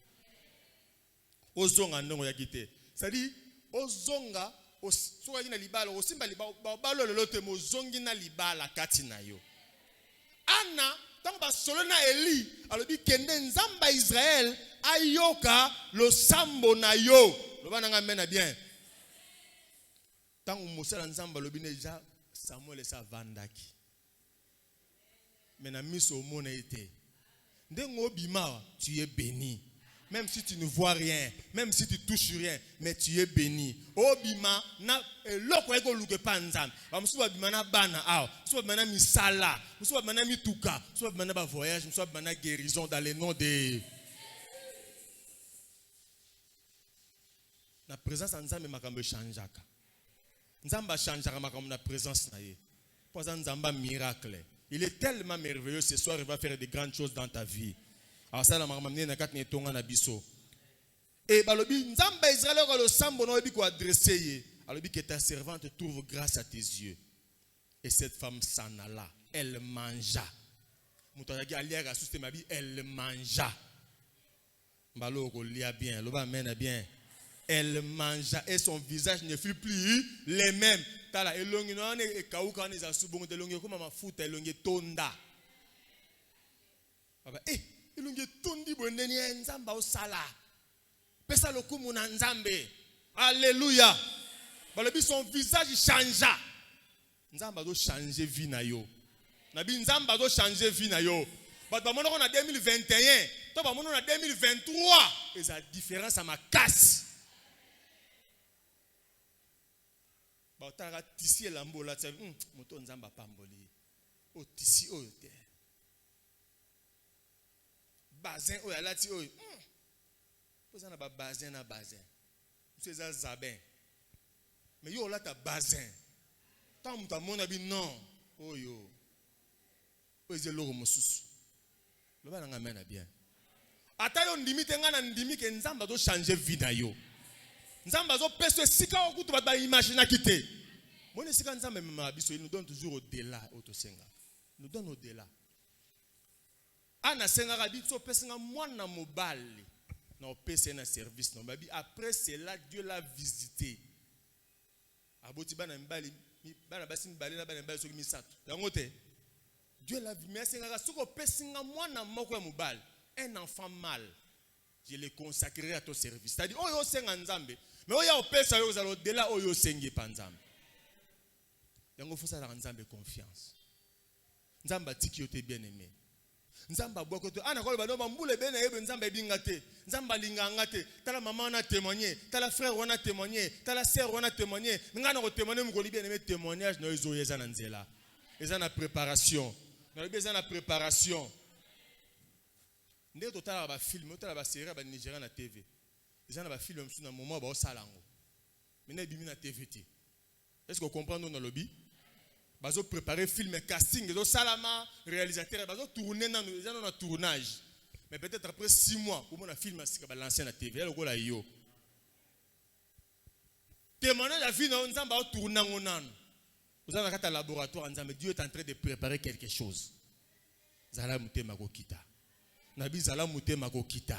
ozonga ndongo ya kite c'est-à-dire ozonga soka na libala osimba libala balo lelo te mozongi na libala kati na yo Anna, tant que Solona Eli, alors dit kende nzamba Israël ayoka lo sambo na yo. Le bananga mena bien. Tant que Mosala nzamba lo bineja Samuel sa vandaki. Mena miso mona ete. Ndengo bima, tu es béni. Même si tu ne vois rien, même si tu touches rien, mais tu es béni. Obima na loko eko luke panzam. Ba musuba bima na bana aw, musuba bima na misala, musuba bima na mituka, musuba bima na ba voyage, musuba bima na guérison dans le nom de la présence nzambe makambo changeaka. Nzamba changeaka makambo na présence na ye. Pour ça nzamba miracle. Il est tellement merveilleux ce soir, il va faire de grandes choses dans ta vie. Alors ça la mamamne na katne tonga na biso. Et balobi nzamba Israël ko lo sambo no bi ko adresser ye. Alobi que ta servante trouve grâce à tes yeux. Et cette femme s'en alla, elle mangea. Mutaki alia ga système bi elle mangea. Mbalo ko lia bien, lo ba mena bien. Elle mangea et son visage ne fut plus le même. Tala elongi no ne e kauka ne za subongo de longi ko mama futa elongi tonda. Baba ilunge tondi bondeni nzamba osala pesa lokumu na nzambe alléluia balobi son visage changea nzamba do changer vie na yo nabi nzamba do changer vie na yo bato bamono ko na 2021 to bamono na 2023 eza différence à ma casse ba otala tisi elambo la tsa moto nzamba pamboli o tisi oyo te bazin oyo alati oyo poza na ba bazin na bazin c'est ça zabin mais yo là ta bazin tant muta mona bi non oyo oyo loro mosusu lo ba nga mena bien ata yo ndimi te nga na ndimi ke nzamba do changer vie na yo nzamba zo peso sika okutu ba imaginer kite moni sika nzamba mema biso il nous donne toujours au-delà otosenga nous donne au-delà ana senga ka biso pesinga mwana mobali na opese na service no babi après cela Dieu l'a visité aboti bana mbali bana basi mbali na bana mbali soki misato yango te Dieu l'a vu mais senga ka soko pesinga mwana moko ya mobali un enfant mâle je le consacrerai à ton service c'est-à-dire oyo senga nzambe mais oyo opesa yo zalo de là oyo sengi pa nzambe yango faut ça la nzambe confiance nzamba tiki yo te bien aimé nzamba bwako to ana ko ba no mbule bene yebe nzamba ebinga te nzamba linganga te tala maman na témoigner tala frère wana témoigner tala sœur wana témoigner ngana ko témoigner mukoli bien aimé témoignage no ezo yeza na nzela eza na préparation na eza na préparation ndé totala ba film totala ba série ba Nigeria na TV eza na ba film msu na moment ba osalango mena bimi na TV te est-ce que vous comprenez dans le lobby bazo préparer film casting zo salama réalisateur bazo tourner dans un tournage mais peut-être après 6 mois pour mon film asika ba lancer na TV elle ko la yo témoignage la vie na nzamba o tourner ngonano vous avez un laboratoire nzamba Dieu est en train de préparer quelque chose zala mutema ko kita nabi zala mutema ko kita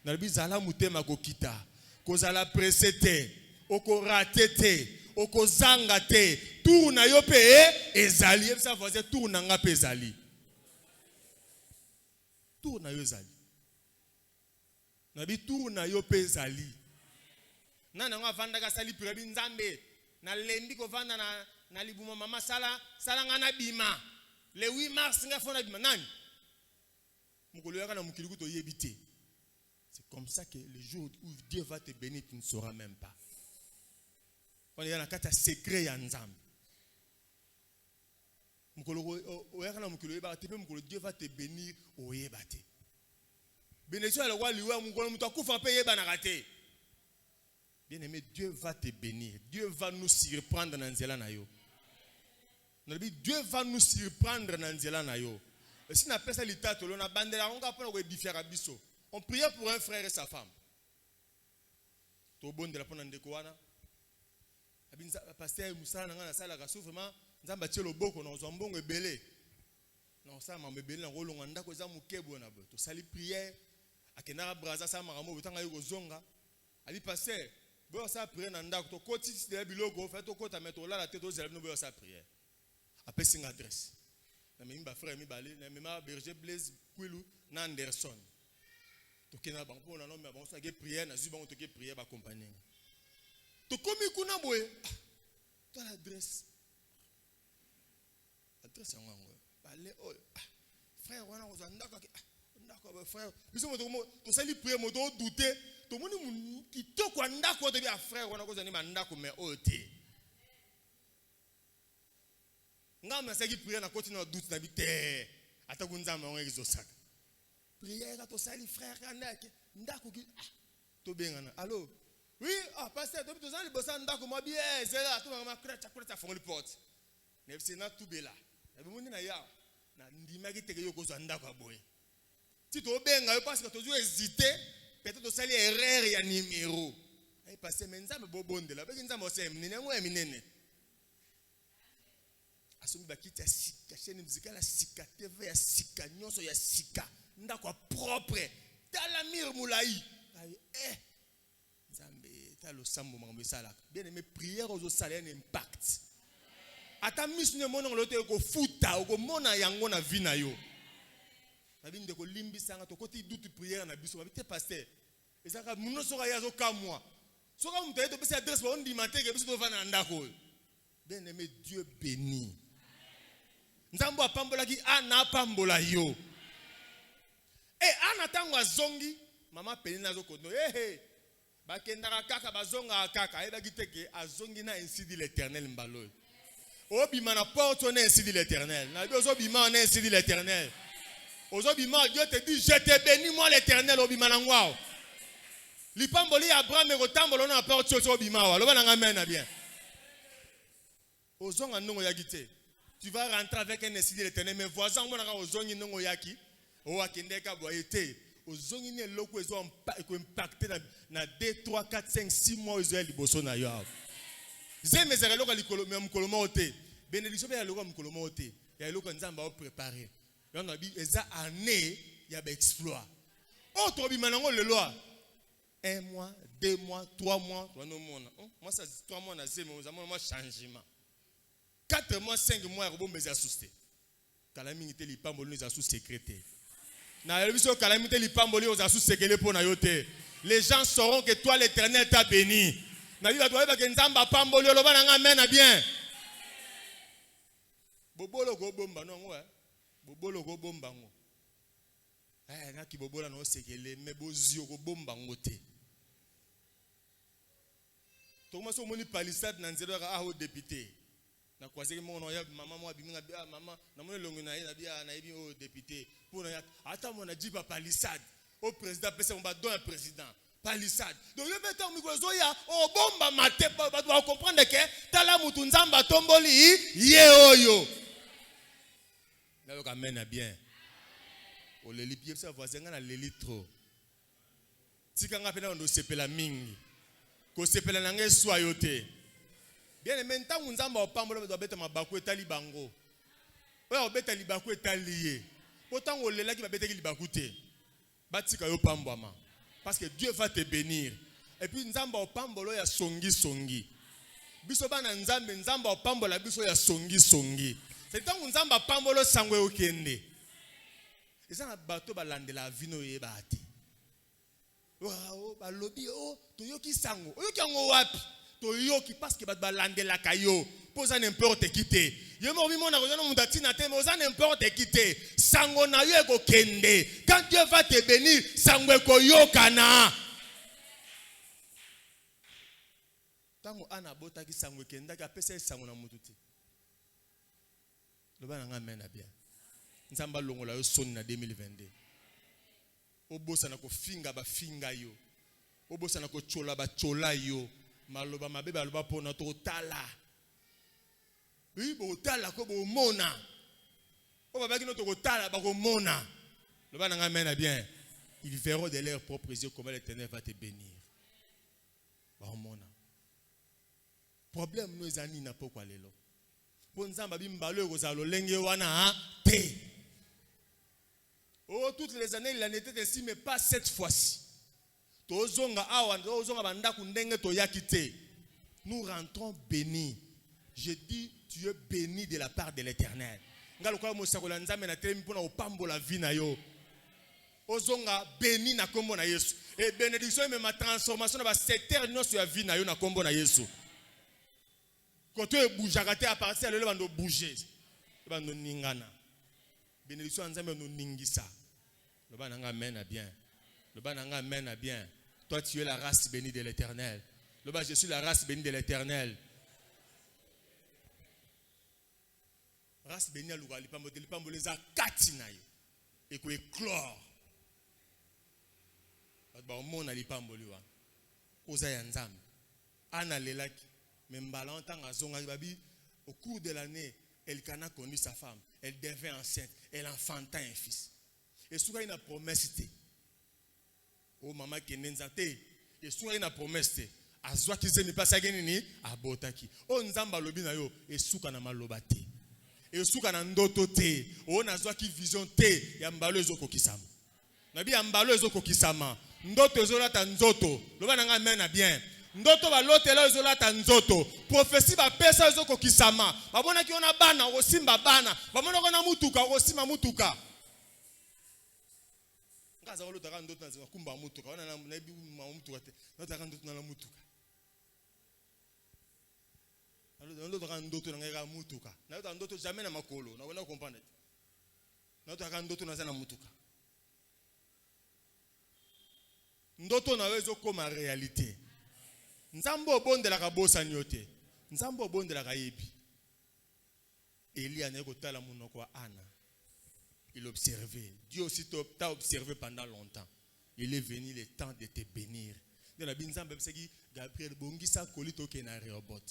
nabi zala mutema ko kita ko zala pressé te oko raté te oko zanga te tour na yo pe ezali ça faisait tour na nga pe ezali tour na yo ezali na bi tour na yo pe ezali nana nga vanda ka sali prebi nzambe na lembi ko vanda na libuma mama sala nga na bima le 8 mars nga fona bima nani mukolo yaka na mukili kuto yebite c'est comme ça que le jour où Dieu va te bénir tu ne sauras même pas. On est dans un secret ya nzambe. Dieu va te bénir au yebate. Bénédiction le roi liwa mukolo muto akufa pe yeba na kate. Bien aimé, Dieu va te bénir. Dieu va nous surprendre dans nzela na yo. Dieu va nous surprendre dans nzela na yo. Et si on appelle ça l'état to lona bandela on va pas édifier biso. On priait pour un frère et sa femme. To bon de la pona ndeko wana. Abinza pasteur Moussa na ngana sala ka souffrement nzamba tielo boko na zombongo ebele. Na osala mambebele na rolonga ndako za mukebo na bo. To sali prière akena braza sa maramo botanga yo zonga. Ali pasteur bo sa prière na ndako to koti de biloko fait to kota meto la tête to zela no bo sa prière. Appelle sin adresse. Na mimba frère mi balé na mema berger Blaise Kwilu na Anderson. To kena banko na no me bon sa ke prière na zuba on to ke prière ba compagnie. To komi kuna boye to l'adresse. Adresse ngwango. Balé oh frère wana ko ndako ndako frère. Biso mo to sali prière mo to douter to moni kitoko ndako to bi frère wana ko zani mandako me ote. Ngam saki prière na koti na doute na bité ata kunzama on exosaka prière to sali frère kanake ndako ki to bengana allo oui pasteur to bizali bossa ndako mo bien zela to mama kreta fongoli porte ne bisena tout bela na bimundi na ya na ndima ki teke yo ko ndako aboye ti to benga yo parce que to zo hésiter peut-être to sali erreur ya numéro ay pasteur menzambe bobondela be nzambe o sem nene ngo eminene asumi bakiti ya sika chaîne musicale ya sika TV ya sika nyonso ya sika ndako propre tala mire mulai nzambe talo sambo mambo sala bien aimé prière aux salaire un impact ata miss ne mona lote ko futa ko mona yango na vie na yo na binde ko limbisa nga to koti dutu prière na biso babite pasteur ezaka muno soka yazo kamwa soka mutaye to pesa adresse ba on dimate ke biso to vana ndako bien aimé Dieu béni nzambo apambola ki ana apambola yo ana tango azongi mama pelina zo kondo bakendaka kaka bazonga kaka ayebaki te ke azongi na ainsi dit l'Éternel mbalo. Obima na porte on ainsi dit l'Éternel. Na bi ozobima on ainsi dit l'Éternel. Ozobima Dieu te dit je te bénis moi l'Éternel obima na ngwao. Lipamboli Abraham ekotambolo na porte obima wa. Loba na amen na bien. Ozonga ndongo yaki te. Tu vas rentrer avec un ainsi dit l'Éternel mais voisin mona ka ozongi ndongo yaki. O akendeka boye te. Ozongi ne loko ezo impacté na 2 3 4 5 6 mois Israël liboso na yo. Zemezere loko likolo me mukolomo te. Bénédiction be ya loko mukolomo te. Ya loko nzamba o préparer. Yo na bi eza année ya ba exploit. Autre bi manango le loi. 1 mois, 2 mois, 3 mois, moi ça 3 mois na zeme moi changement. 4 mois, 5 mois ya bombe za susté. Kalami te lipambolo za sous secrétaire. Na elbiso kalami te lipambolo za sous sekele pona yo te. Les gens sauront que toi l'Éternel t'a béni. Na biba doit ba nzamba pambolo loba na amen na bien. Bobolo go bomba no ngwa. Bobolo go bomba ngo. Na ki bobola no sekele me bozio go bomba ngo te. Thomas so moni palissade na nzelo ka aho député. Na kwazeki mo no ya mama mo abiminga bia mama na mo longo na ye na bia na yebi o député. Pour na ata mo na jiba palissade. Au président pesa on va donner un président. Palissade. Donc je vais te micro zoya o bomba mate ba doit comprendre que tala mutu nzamba tomboli ye oyo. Na yo ka mena bien. O leli pied ça voisin na leli trop. Tika nga pena ndo sepela mingi. Ko sepela na nge soyote. Bien aimé ntangu nzamba opambola doit beta mabaku etali bango. Oya obeta libaku etali ye. Pourtant o lela ki ba betaki libaku te. Batika yo pambwama. Parce que Dieu va te bénir. Et puis nzamba opambolo ya songi songi. Biso bana nzambe nzamba opambola biso ya songi songi. C'est tant nzamba pambolo sangwe okende. Eza na bato balande la vino ye bati. Wow, balobi o toyoki sango. Oyoki ngo wapi? Toyoki parce que bato balande la kayo. Posa n'importe qui te. Ye mo bimo na ko na mundati na te mais oza n'importe qui te. Sango na yo eko kende. Quand Dieu va te bénir, sango eko yokana. Tango ana bota ki sango kenda ka pesa sango na mututi. Loba na amen na bien. Nzamba longola yo soni na 2022. Obosa na ko finga ba finga yo. Obosa na ko chola ba chola yo. Maloba mabe ba loba pona to tala. Oui, bo tala ko bo mona. O baba ki no to tala ba ko mona. Loba na amen na bien. Ils verront de leurs propres yeux comment l'Éternel va te bénir. Ba mona. Problème nous ani na pokwa lelo. Po nzamba bimbalo ekozalo lenge wana te. Oh, toutes les années, il en était ainsi, mais pas cette fois-ci. Nous rentrons bénis. Je dis, tu es béni de la part de l'Éternel. Béni na kombo na Yesu. Et bénédiction même ma transformation va s'éterniser sur la vie na yo na kombo na Yesu. Quand tu bouges, à partir de là, tu vas bouger. Tu vas ningana. Bénédiction nzambe no ningisa. Le bananga mène bien. Le bananga mène bien. Toi tu es la race bénie de l'Éternel. Le bas je suis la race bénie de l'Éternel. Race bénie à l'ougali pambo les a katinayo. Et ko éclore. Ba o mona lipambo liwa. Oza ya nzambe. Ana lelaki. Membala entanga zonga babi au cours de l'année, Elkana connut sa femme. Elle devint enceinte. Elle enfanta un fils. Et souvent il a promesse. Oh maman qui est nenzate. Et souvent il a promesse. Azwa ki ze ni pasage nini abotaki. Oh nzamba lobi na yo. Et souka na maloba te. Et souka na ndoto te. Oh nazwa ki vision te. Ya mbalo ezoko kisama. Nabi ya mbalo ezoko kisama. Ndoto ezolata nzoto. Loba na nga mena bien. Ndoto balotela ezolata nzoto. Prophétie ba pesa ezoko kisama. Babona ki ona bana osimba bana. Babona ko na mutuka osima mutuka. Ngaza olotaka ndoto na kumba mutuka. Ona na nabi mutuka te. Notaka ndoto na mutuka. Notaka ndoto na ngaka mutuka. Notaka ndoto jamais na makolo. Na wena comprendre. Notaka ndoto na zana mutuka. ndoto na wezo koma réalité. Nzambo obondelaka bosani yo te. Nzambo obondelaka yebi. Élie a kotala munoko wa Anna. Il observait. Dieu aussi t'a observé pendant longtemps. Il est venu le temps de te bénir. Gabriel Bongisa Kolito Kenari Robot.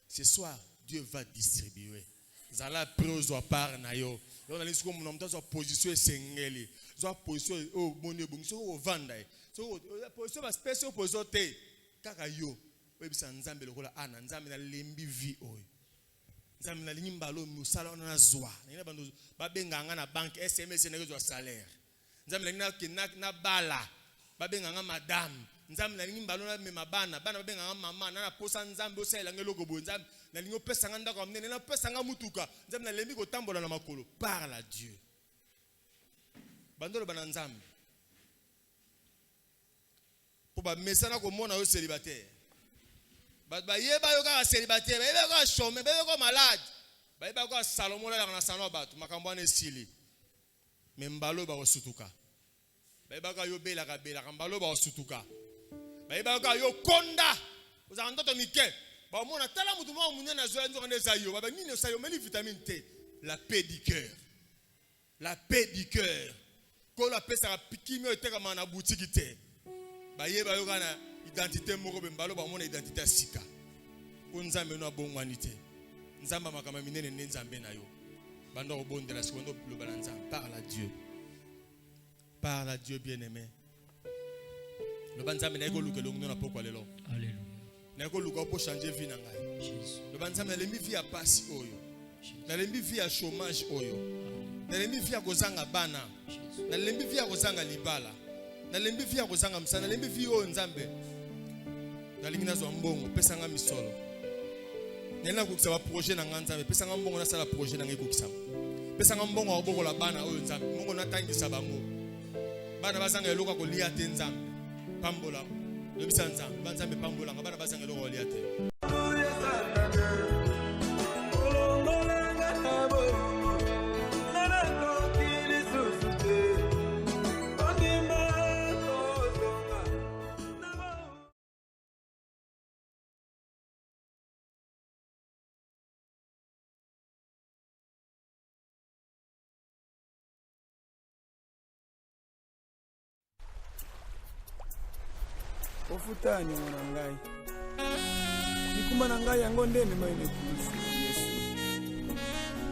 Ce soir, Dieu va distribuer. Zala prose par nayo. On a dit que mon homme position sengeli. Zo position au bonne bongso au vanda. So position va spécial position te. Kaka yo. Webi sa nzambe lokola Ana nzambe na lembi vi oyo. Nzambe na limbalo musala na zwa. Nina bando babenganga na banque SMS na zo salaire. Nzambe na bala. Babenganga madame. Nzambe na limbalo na mema bana babenganga mama na posa nzambe osala ngeloko bo nzambe na lingo pesa nganda ko mnene na pesa nga mutuka. Nzambe na lembi ko tambola na makolo. Parle à Dieu. Bandolo bana nzambe. Po ba mesana ko mona yo célibataire. Ba yeba yo ka célibataire, ba yeba ko chômeur, ba yeba ko malade. Ba yeba ko Salomon la na salon batu makambo na esili. Membalo ba osutuka. Ba yeba ko yo bela ka bela kambalo ba osutuka. Ba yeba ko yo konda. Oza ndoto mike. Ba mona tala mutu mo munye na zo nzo ndeza yo. Ba nini sa yo meli vitamine T. La paix du cœur. La paix du cœur. Ko la paix ça pikimi oteka mana boutique te. Ba yeba yo kana identité moko bembalo ba mona identité sika. Ko nzambe no abongwanite. Nzamba makama minene nzambe na yo. Bando obondela sikondo loba na nzambe. Parle à Dieu. Parle à Dieu bien-aimé. Le banzambe na ko luka longo na pokwa lelo. Alléluia. Na ko luka po changer vie na ngai. Jésus. Le banzambe na lembi vie ya pasi oyo. Na lembi vie ya chômage oyo. Na lembi vie ya kozanga bana. Na lembi vie ya kozanga libala. Na lembi vie ya kozanga msana. Na lembi vie oyo nzambe. Na lingi nazo mbongo pesa nga misolo. Nela kokisa ba projet na nga nzambe. Pesa nga mbongo na sala projet na ngai kokisa. Pesa nga mbongo obokola bana oyo nzambe. Mbongo na tangisa bango. Bana bazanga eloka kolia te nzambe. Pambola. Lebisa nzambe. Banzambe pambola. Bana bazanga eloka kolia te. Ofutani mwana ngai nikuma na ngai yango ndene maine kusi Yesu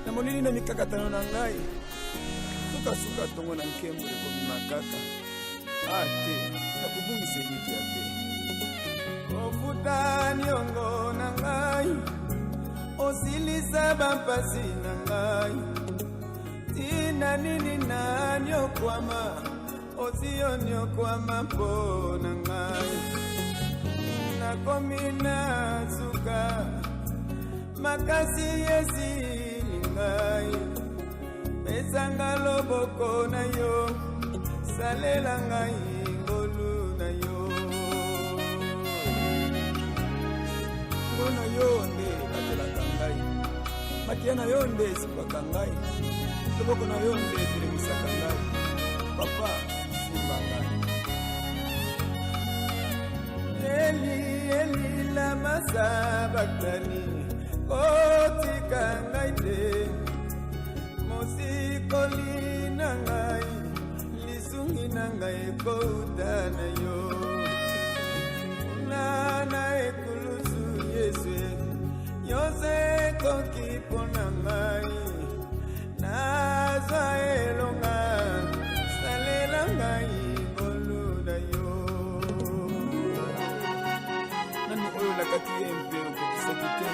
na monini na mikakatano na ngai suka tongo na nkembo leko bimakaka ate na kubungisa yiki ate ofutani ongo na ngai osilisa bampasi na ngai tina nini na nyokwama Ozionyo kwa mambo na ngai nakomina suka makasi yesi ngai pesanga loboko na yo salela ngai ngolu na yo ngona yo nde batela ngai matiana yo nde sipaka ngai loboko na yo nde telemisaka ngai papa Eli lama sabachthani kotika ngai te mosikoli na ngai lisungi na ngai kouta na yo nana ekulusu Yesu yose kokipo na ngai nazwa elonga salela ngai lakati yempe okokisaki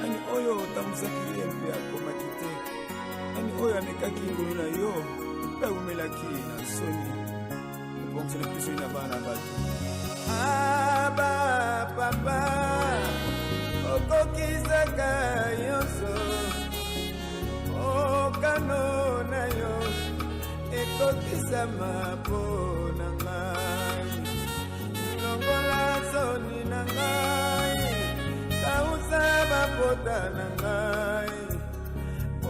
nani oyo otamuzaki yempe akomaki te nani oyo amekaki ngulu na yo mpe aumelaki na soni obongisana biso na bana bato aba papa okokisaka nyonso okano na yo ekokisama mpo na ngai longola soni na ngai kausa bapota na ngai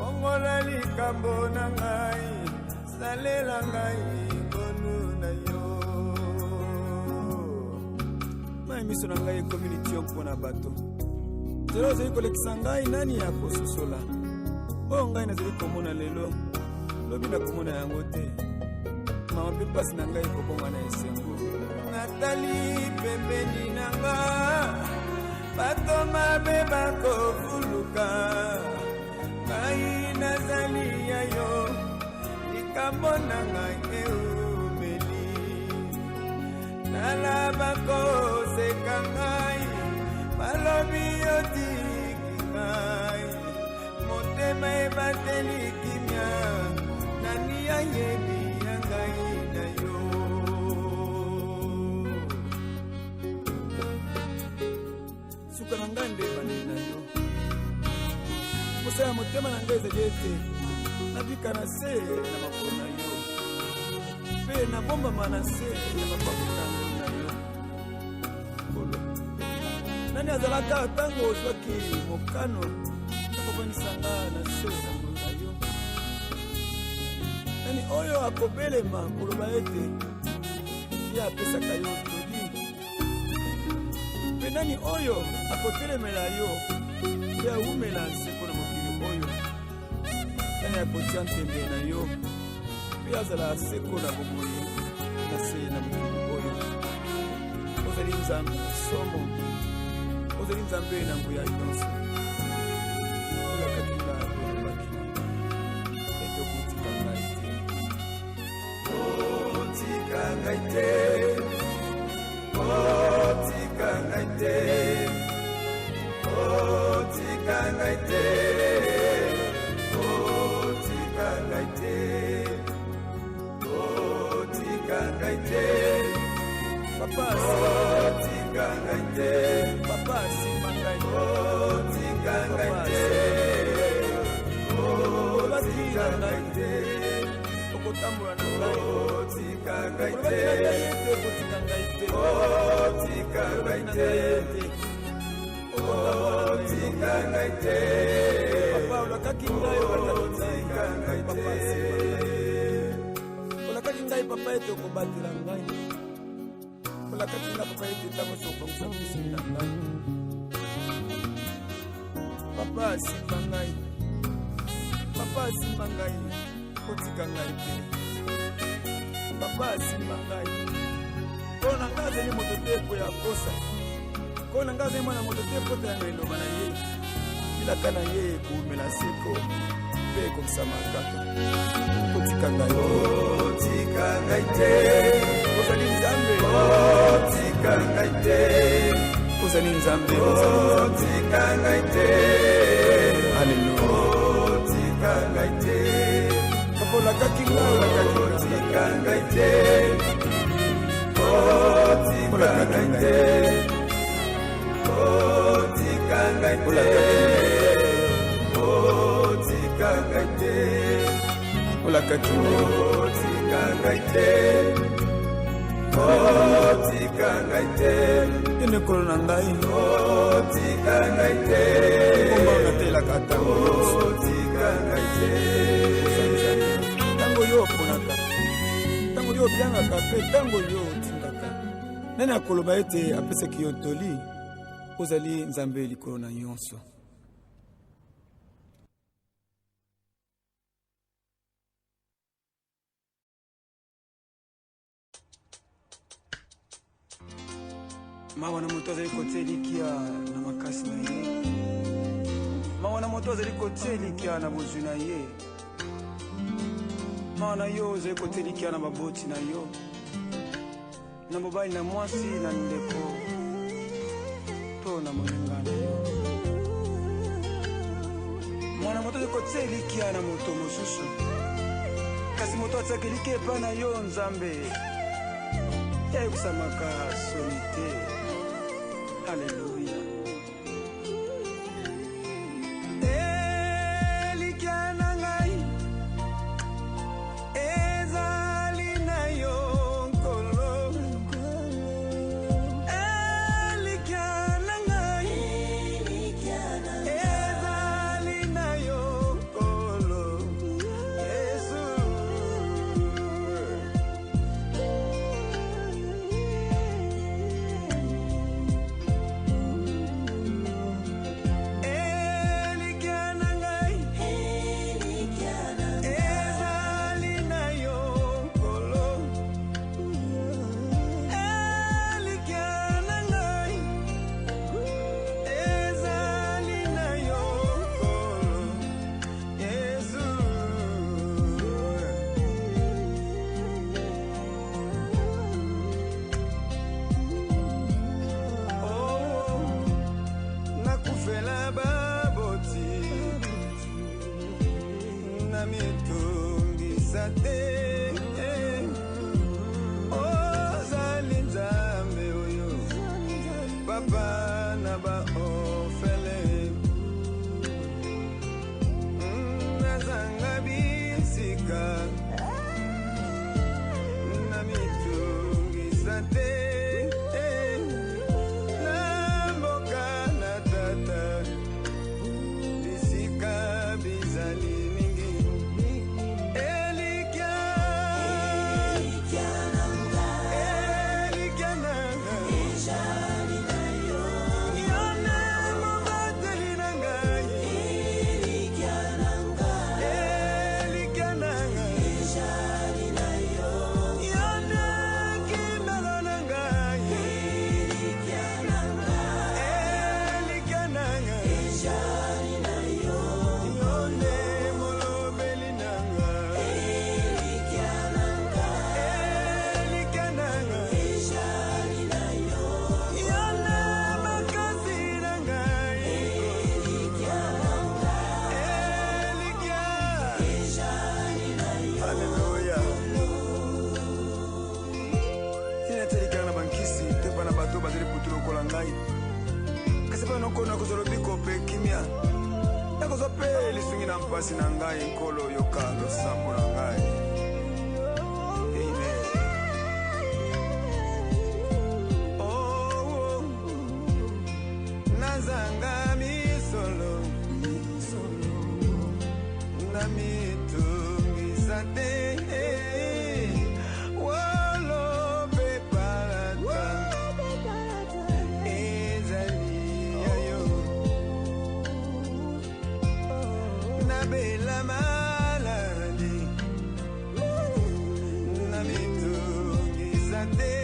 ongola likambo na ngai salela ngai ngolu na yo ngai miso na ngai community mpona bato zelo ozali kolekisa ngai nani ya kososola oyo ngai nazali komona lelo lobi na komona yango te mama mpe mpasi na ngai kobonga na esengo natali pembeni na nga bato mabe bakofuluka ngai nazali ya yo likambo na ngai eumeli nala bakoseka ngai balobi yotiki ngai motema ebateli kimia nani ayebi ya ngai na yo suka na ngai nde ebandeli na yo mosala motema na ngai ezali ete nabika na se na makolo na yo mpe nabombama na se na mapakotango na yo kolo nani azalaka ntango ozwaki mokano nakobonisanga na se na makolo na yo nani oyo akobelema koloba ete ye apesaka yo toli mpe nani oyo akotelemela yo mpe awumela nseko na mokili oyo nani akotia ntembe na yo mpe azala seko na bomoi na se na mokili oyo ozali nzambe somo ozali nzambe na nguya nyonso olakaki nga olobaki ete okotika ngai te otika ngai te otika ngai te otika ngai te otika ngai te otika ngai te papa otika ngai te papa simba ngai otika ngai te otika ngai te okotambola na ngai otika ngai te otika ngai te otika ngai te otika ngai te papa olakaki ngai otika ngai te olakaki ngai papa ete okobatela ngai olakaki ngai papa ete ntango sokongisa misimi na ngai papa asimba ngai papa asimba ngai otika ngai te papa asimba ngai mpo na ngai azali moto te po ya kosa mpo na ngai azali mwana moto te potela na eloba na ye bilaka na ye koumela seko mpe ekokisama kaka otika ngai otika ngai te ozali nzambe otika ngai te ozali nzambe otika ngai te aleluya otika ngai te olakaki ngai otika ngai te otika ngai te otika ngai te otika ngai te olakaki otika ngai te otika ngai te ene kolo na ngai otika ngai te komba onatelaka ntango otika ngai te ntango yo oponaka ntango yo obyangaka mpe ntango yo otindaka nani akoloba ete apesaki yo toli ozali nzambe likolo na nyonso mawa na moto azali kotia elikia na makasi na ye mawa na moto azali kotia elikia na bozwi na ye mawa na yo ozali kotia elikia na baboti na yo na mobali na mwasi na ndeko to na moninga na yo mwana moto azali kotia elikia na moto mosusu kasi moto atiaka elikia epai na yo nzambe yayokusamaka soni te Alléluia. mitungisa te ozali nzambe oyo papa na baofele nazanga bisika na mitungisa te na mboka na tata bisika bizali mingi elikia nanga ejali na yo yone mobateli na ngai elikia nanga ejali na yo yone kimelo na ngai elikia nanga ejali na yo yone molobeli na ngai elikia nanga ejali na yo yone makasi na ngai elikia nanga ejali na yo. Haleluya. Inatelikana na bankisi te bana bato bazali putu lokola ngai kasi bana okona kozwa lobiko mpe kimia nakozwa mpe lisungi na mpasi na ngai nkolo yoka losambo na ngai. Amen. Oh, nazanga misolo na mitungisa te wolobe palata ezali yayo nabela maladi na mitungisa te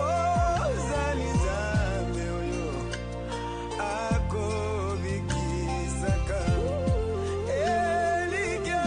ozali nzambe oyo akobikisaka elikia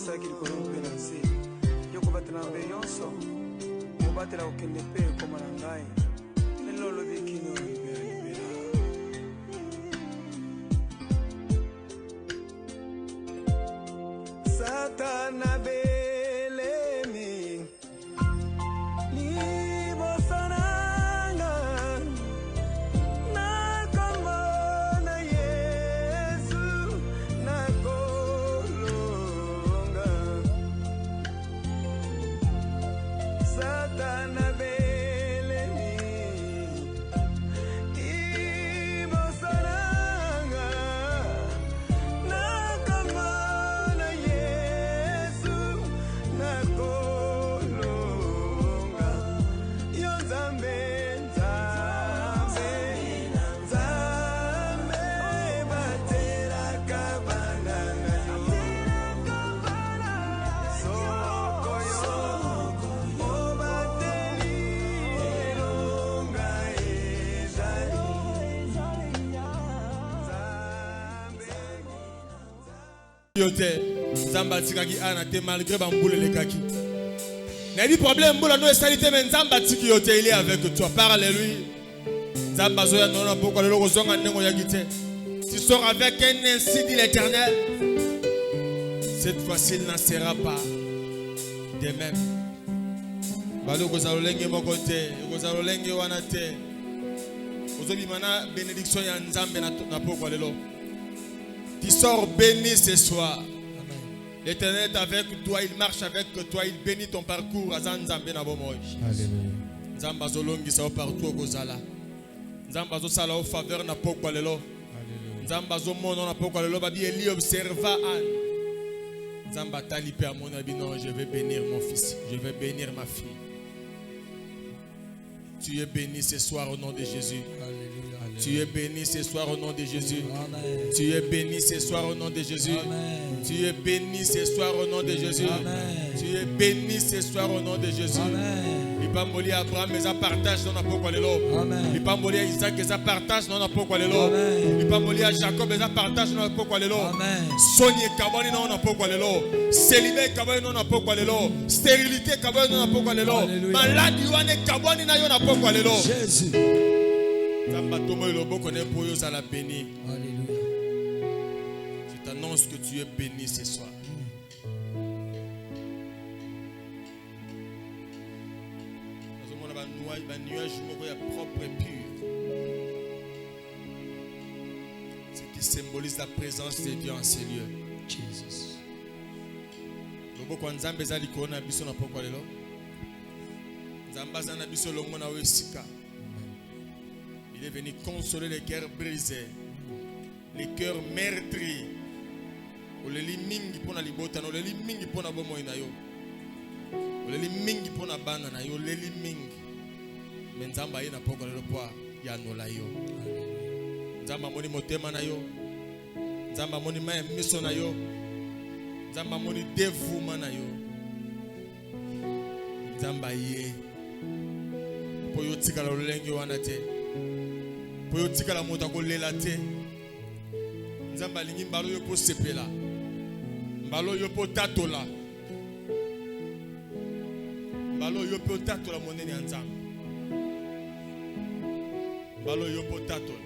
osalaki likolo mpe na nse yo kobatela mabe nyonso kobatela kokende mpe ekoma na ngai lelo olobi kino libela libela Satana belemi liboso nanga nakombo na Yesu nakolonga Satana belemi liboso nanga nakombo na Yesu nakolonga yo Nzambe Nzambe Nzambe batelaka bana na yo soko yo obateli elonga ezali Nzambe yote Nzamba tikaki ana te malgré bambule le kaki. N'a dit problème mbula no esalité mais Nzamba tiki yote il est avec toi. Parle-lui. Nzamba zoya nona pourquoi le rozonga nengo ya gite. Tu sors avec un ainsi dit l'Éternel. Cette fois-ci il n'en sera pas de même. Balo kozalolenge mokote, kozalolenge wana te. Ozobi mana bénédiction ya Nzambe na pourquoi lelo. Tu sors béni ce soir. L'Éternel est avec toi, il marche avec toi, il bénit ton parcours. Alléluia. Nzamba zolongi sa partout kozala. Nzamba zo sala au faveur na pokwa lelo. Nzamba zo mono na pokwa lelo babi Eli observa an. Nzamba tali pe mon abi non, je vais bénir mon fils, je vais bénir ma fille. Tu es béni ce soir au nom de Jésus. Tu es béni ce soir au nom de Jésus. Amen. Tu es béni ce soir au nom de Jésus. Amen. Tu es béni ce soir au nom de Jésus. Amen. Tu es béni ce soir au nom de Jésus. Amen. Ipamboli Abraham eza partage dans n'importe lelo. Amen. Ipamboli Isaac eza partage dans n'importe lelo. Amen. Ipamboli Jacob eza partage dans n'importe lelo. Amen. Soigné kaboni dans n'importe lelo. Célibé kaboni dans n'importe lelo. Stérilité kaboni dans n'importe lelo. Alléluia. Maladie wane kaboni na yo n'importe lelo. Jésus. Zamba tomo lobo connaît pour yo ça la béni. Alléluia. Je t'annonce que tu es béni ce soir. Nuage propre et pur. Ce qui symbolise la présence de Dieu en ces lieux. Jesus. Lobo kwa nzambe za likona biso na pokwa lelo. Nzamba za na biso longo na wesika. Il est venu consoler les cœurs brisés, les cœurs meurtris. Oleli mingi pona libota, oleli mingi pona bomoi na yo. Oleli mingi pona bana na yo, oleli mingi. Nzamba ye na pokwa lelo poa ya nola yo. Nzamba moni motema na yo. Nzamba moni maya miso na yo. Nzamba moni dévouement na yo. Nzamba ye po yo tikala lolenge wana te. Po yo tikala moto akolela te. Nzamba lingi mbalo yo po sepela. Mbalo yo po tatola. Mbalo yo po tatola monene ya Nzamba. Mbalo yo po tatola.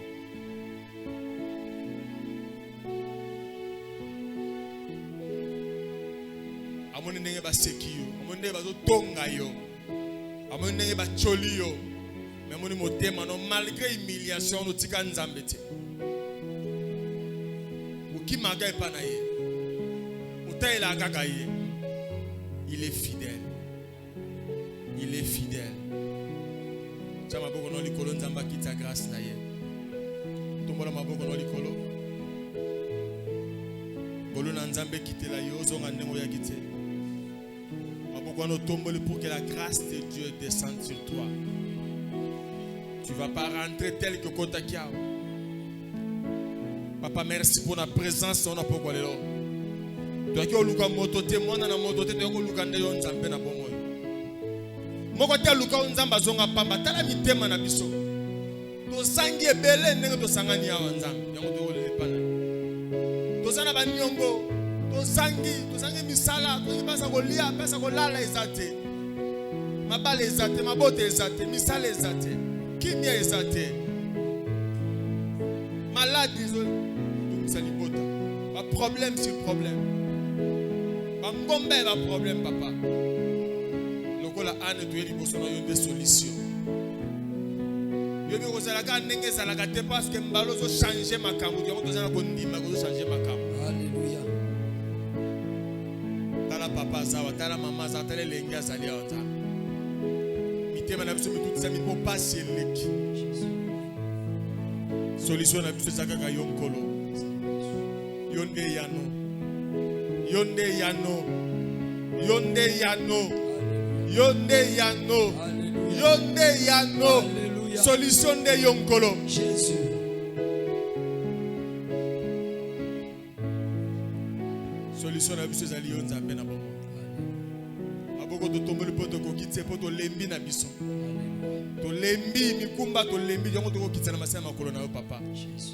Amoni ndenge baseki yo, amoni ndenge bazotonga yo, amoni ndenge bacholi yo, mais amoni motema no malgré humiliation no tika Nzambe te. Ukimaka epa na ye, utaela kaka ye, il est fidèle. Il est fidèle. Chama boko no likolo Nzamba kita grâce na ye. Tombola maboko no likolo. Bolo na Nzambe kitela yo zonga ndengo ya kite. Pour que la grâce de Dieu descende sur toi. Tu ne vas pas rentrer tel que Kotakia. Papa, merci pour la présence. On a pas quoi là. Tu as que Luka motote, moi na motote, tu as que Luka ndeyo Nzambe na bomoy. Moko te Luka Nzamba zonga pamba, tala mitema na biso. To sangi ebele ndenge to sangani ya Nzambe. Yango to le pana. To sana ba nyongo. Tozangi misala, tozangi pesa kolia, pesa kolala ezate. Mabale ezate, mabote ezate, misala ezate. Kimia ezate. Malade donc ça libota. Pas problème sur problème. Pas ngombe ba problème papa. Lokola ane to yeli bosono yo des solutions. Yo bi kozalaka ndenge ezalaka te parce que mbalo zo changer makambo, yo tozana ko ndima ko changer makambo. Alléluia. Tala papa zawa, tala mama zawa, tala lengi azali ota. Mitema na biso mitu tsami po passer leki. Solution na biso zakaka yonkolo. Yonde yano. Yonde yano. Yonde yano. Yonde yano. Yonde yano. Solution de yonkolo. Jésus. Solution na biso zali yonzambe na bomo. Aboko to tomboli poto ko kitse poto lembi na biso. To lembi mikumba to lembi yango to ko kitse na masema makolo na yo papa. Jésus.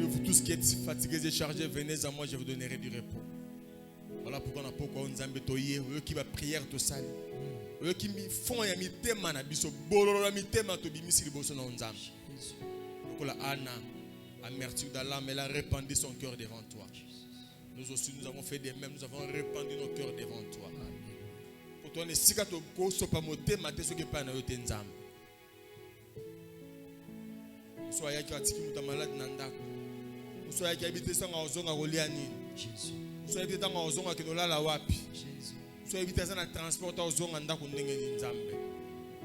Vous tous qui êtes fatigués et chargés, venez à moi, je vous donnerai du repos. Voilà pourquoi on a pourquoi on zambe toyer, eux qui va prière to sali. Eux qui mi font ya mi tema na biso bololo mi tema to bimisi liboso na nzambe. Pour la Anna, amertume d'Allah, elle a répandu son cœur devant toi. Nous aussi nous avons fait des mêmes, nous avons répandu nos cœurs devant toi. Pour toi, ne sika to ko so pa motema te so ke pa na yo te nzambe. Soya ki atiki muta malade na ndako. Soya ki habite sanga ozonga kolia nini. Jésus. Soya habite tanga ozonga kinolala wapi. Jésus. Soya habite sana transport ozonga ndako ndenge ni nzambe.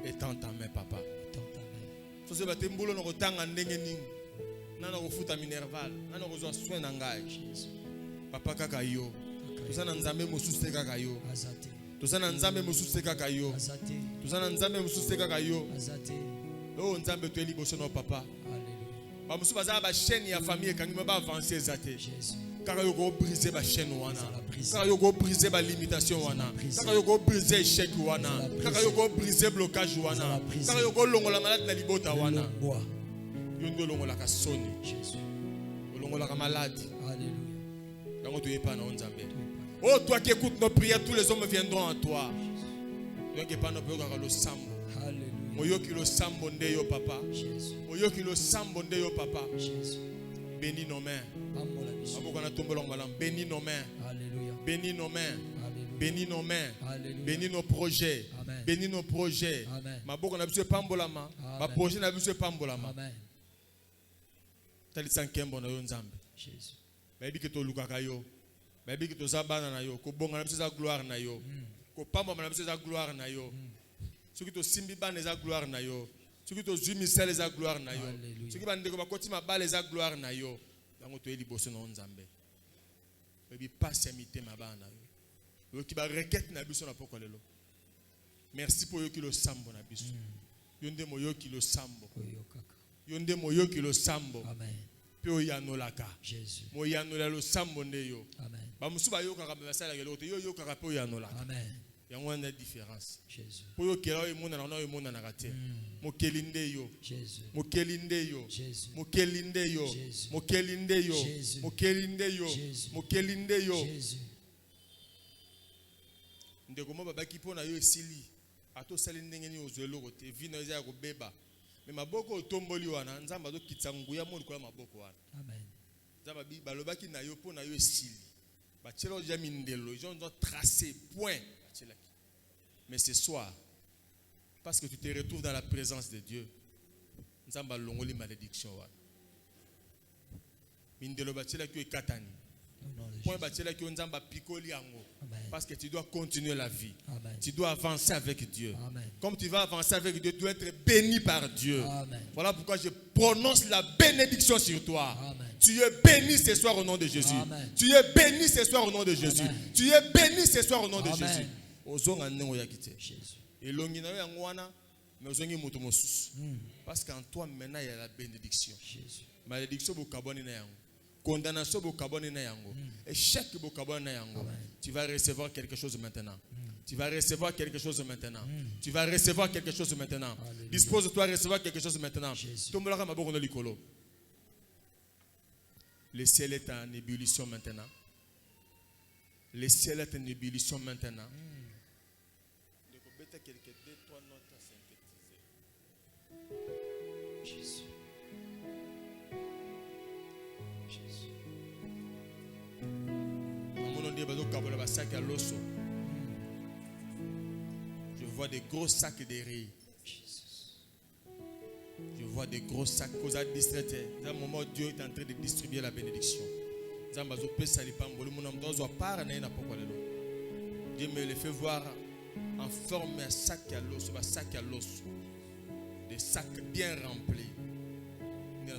Étends ta main papa. Étends ta main. Soya batembulo na kotanga ndenge nini. Nana kofuta minerval, nana kozwa soin na ngai. Jésus. Papa kaka yo. Tozana nzambe mosusu kaka yo. Azate. Tozana nzambe mosusu kaka yo. Azate. Tozana nzambe mosusu kaka yo. Azate. Oh nzambe to liboso na papa. Alléluia. Ba musu baza ba chaîne ya famille kangi ba avancer ezate. Jésus. Kaka yo ko briser ba chaîne wana. Briser. Kaka yo ko briser ba limitation wana. Kaka yo ko briser échec wana. Kaka yo ko briser blocage wana. Kaka yo ko longola malade na libota wana. Yo ndo longola ka soni. Jésus. Longola ka malade. Alléluia. Dango to yepa na nzambe. Oh toi qui écoutes nos prières, tous les hommes viendront à toi. Yo ke pa no pe ka lo sambo. Alléluia. Moyoki lo sambo nde yo papa. Jésus. Moyoki lo sambo nde yo papa. Jésus. Bénis nos mains. Amola biso. Aboko na tombolong malam. Bénis nos mains. Alléluia. Bénis nos mains. Alléluia. Bénis nos mains. Alléluia. Bénis nos projets. Amen. Bénis nos projets. Amen. Maboko na biso pambolama. Ma Amen. projet na biso pambolama. Amen. Talisa nkembo na yo nzambe. Jésus. Bayebi ke to lukaka yo. Bayebi ke to zabana na yo. Ko bonga na biso za gloire na yo. Ko pamba na biso za gloire na yo. Soki to simbi bana za gloire na yo. Soki to zwi misele za gloire na yo. Alléluia. Soki bande ko bakoti mabale za gloire na yo. Dango to eli boso na nzambe. Bayebi passe ya mitema bana yo. Yo ki ba requête na biso na poko lelo. Merci pour yo ki lo sambo na biso. Yonde moyo ki lo sambo. Oyo kaka. Yonde moyo ki lo sambo. Amen. Pe oyanolaka. Jésus. Moyanola lo sambo nde yo. Amen. Ba musu ba yo kaka basala ke lote yo yo kaka pe oyanolaka. Amen. Yango na différence. Jésus. Po yo kela yo mona na yo mona na kate. Mokelinde yo. Jésus. Mokelinde yo. Jésus. Mokelinde yo. Jésus. Mokelinde yo. Jésus. Mokelinde yo. Jésus. Mokelinde yo. Jésus. Ndeko mo babaki pona yo esili. Ato sali ndenge ni ozwelo kote vino eza ya kobeba. Mais maboko otomboli wana nzamba zo kitsangu ya moni kwa maboko wana. Amen. Nzamba bi balobaki na yo pona yo esili. Bachelo déjà mindelo, ils ont tracé point. Mais ce soir, parce que tu te retrouves dans la présence de Dieu, nzamba longoli malédiction wana. Mindelo bachela ki ekatani. Point bachela ki nzamba pikoli yango. Parce que tu dois continuer la vie. Amen. Tu dois avancer avec Dieu. Amen. Comme tu vas avancer avec Dieu, tu dois être béni par Dieu. Amen. Voilà pourquoi je prononce la bénédiction sur toi. Amen. Tu es béni ce soir au nom de Jésus. Amen. Tu es béni ce soir au nom de Jésus. Amen. Tu es béni ce soir au nom de Amen. Jésus. Ozonga nengo ya kite. Jésus. Elongi na yo yango wana, mais ozongi mutu mosusu. Parce qu'en toi maintenant il y a la bénédiction. Jésus. Malédiction bokaboni na yango. Condamnation bokaboni na yango. Échec bokaboni na yango. Amen. Tu vas recevoir quelque chose maintenant. Tu vas recevoir quelque chose maintenant. Tu vas recevoir quelque chose maintenant. Alléluia. Dispose-toi à recevoir quelque chose maintenant. Jésus. Tombolaka maboko na likolo. Le ciel est en ébullition maintenant. Le ciel est en ébullition maintenant. Jésus. Jésus. Je vois des gros sacs de riz. Je vois des gros sacs. Dans un moment où Dieu est en train de distribuer la bénédiction. Dieu me le fait voir en forme de sac à l'os. Des sacs bien remplis. Dieu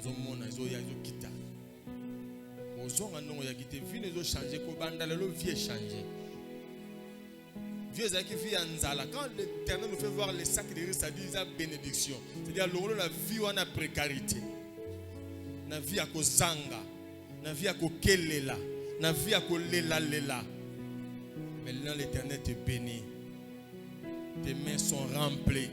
est qui vit en Zala. Quand l'Éternel nous fait voir les sacs de riz, ça dit la bénédiction. C'est-à-dire la vie où on a précarité. La vie à Kozanga. La vie à Kokelela. La vie à Kolela lela. Maintenant l'Éternel te bénit. Tes mains sont remplies.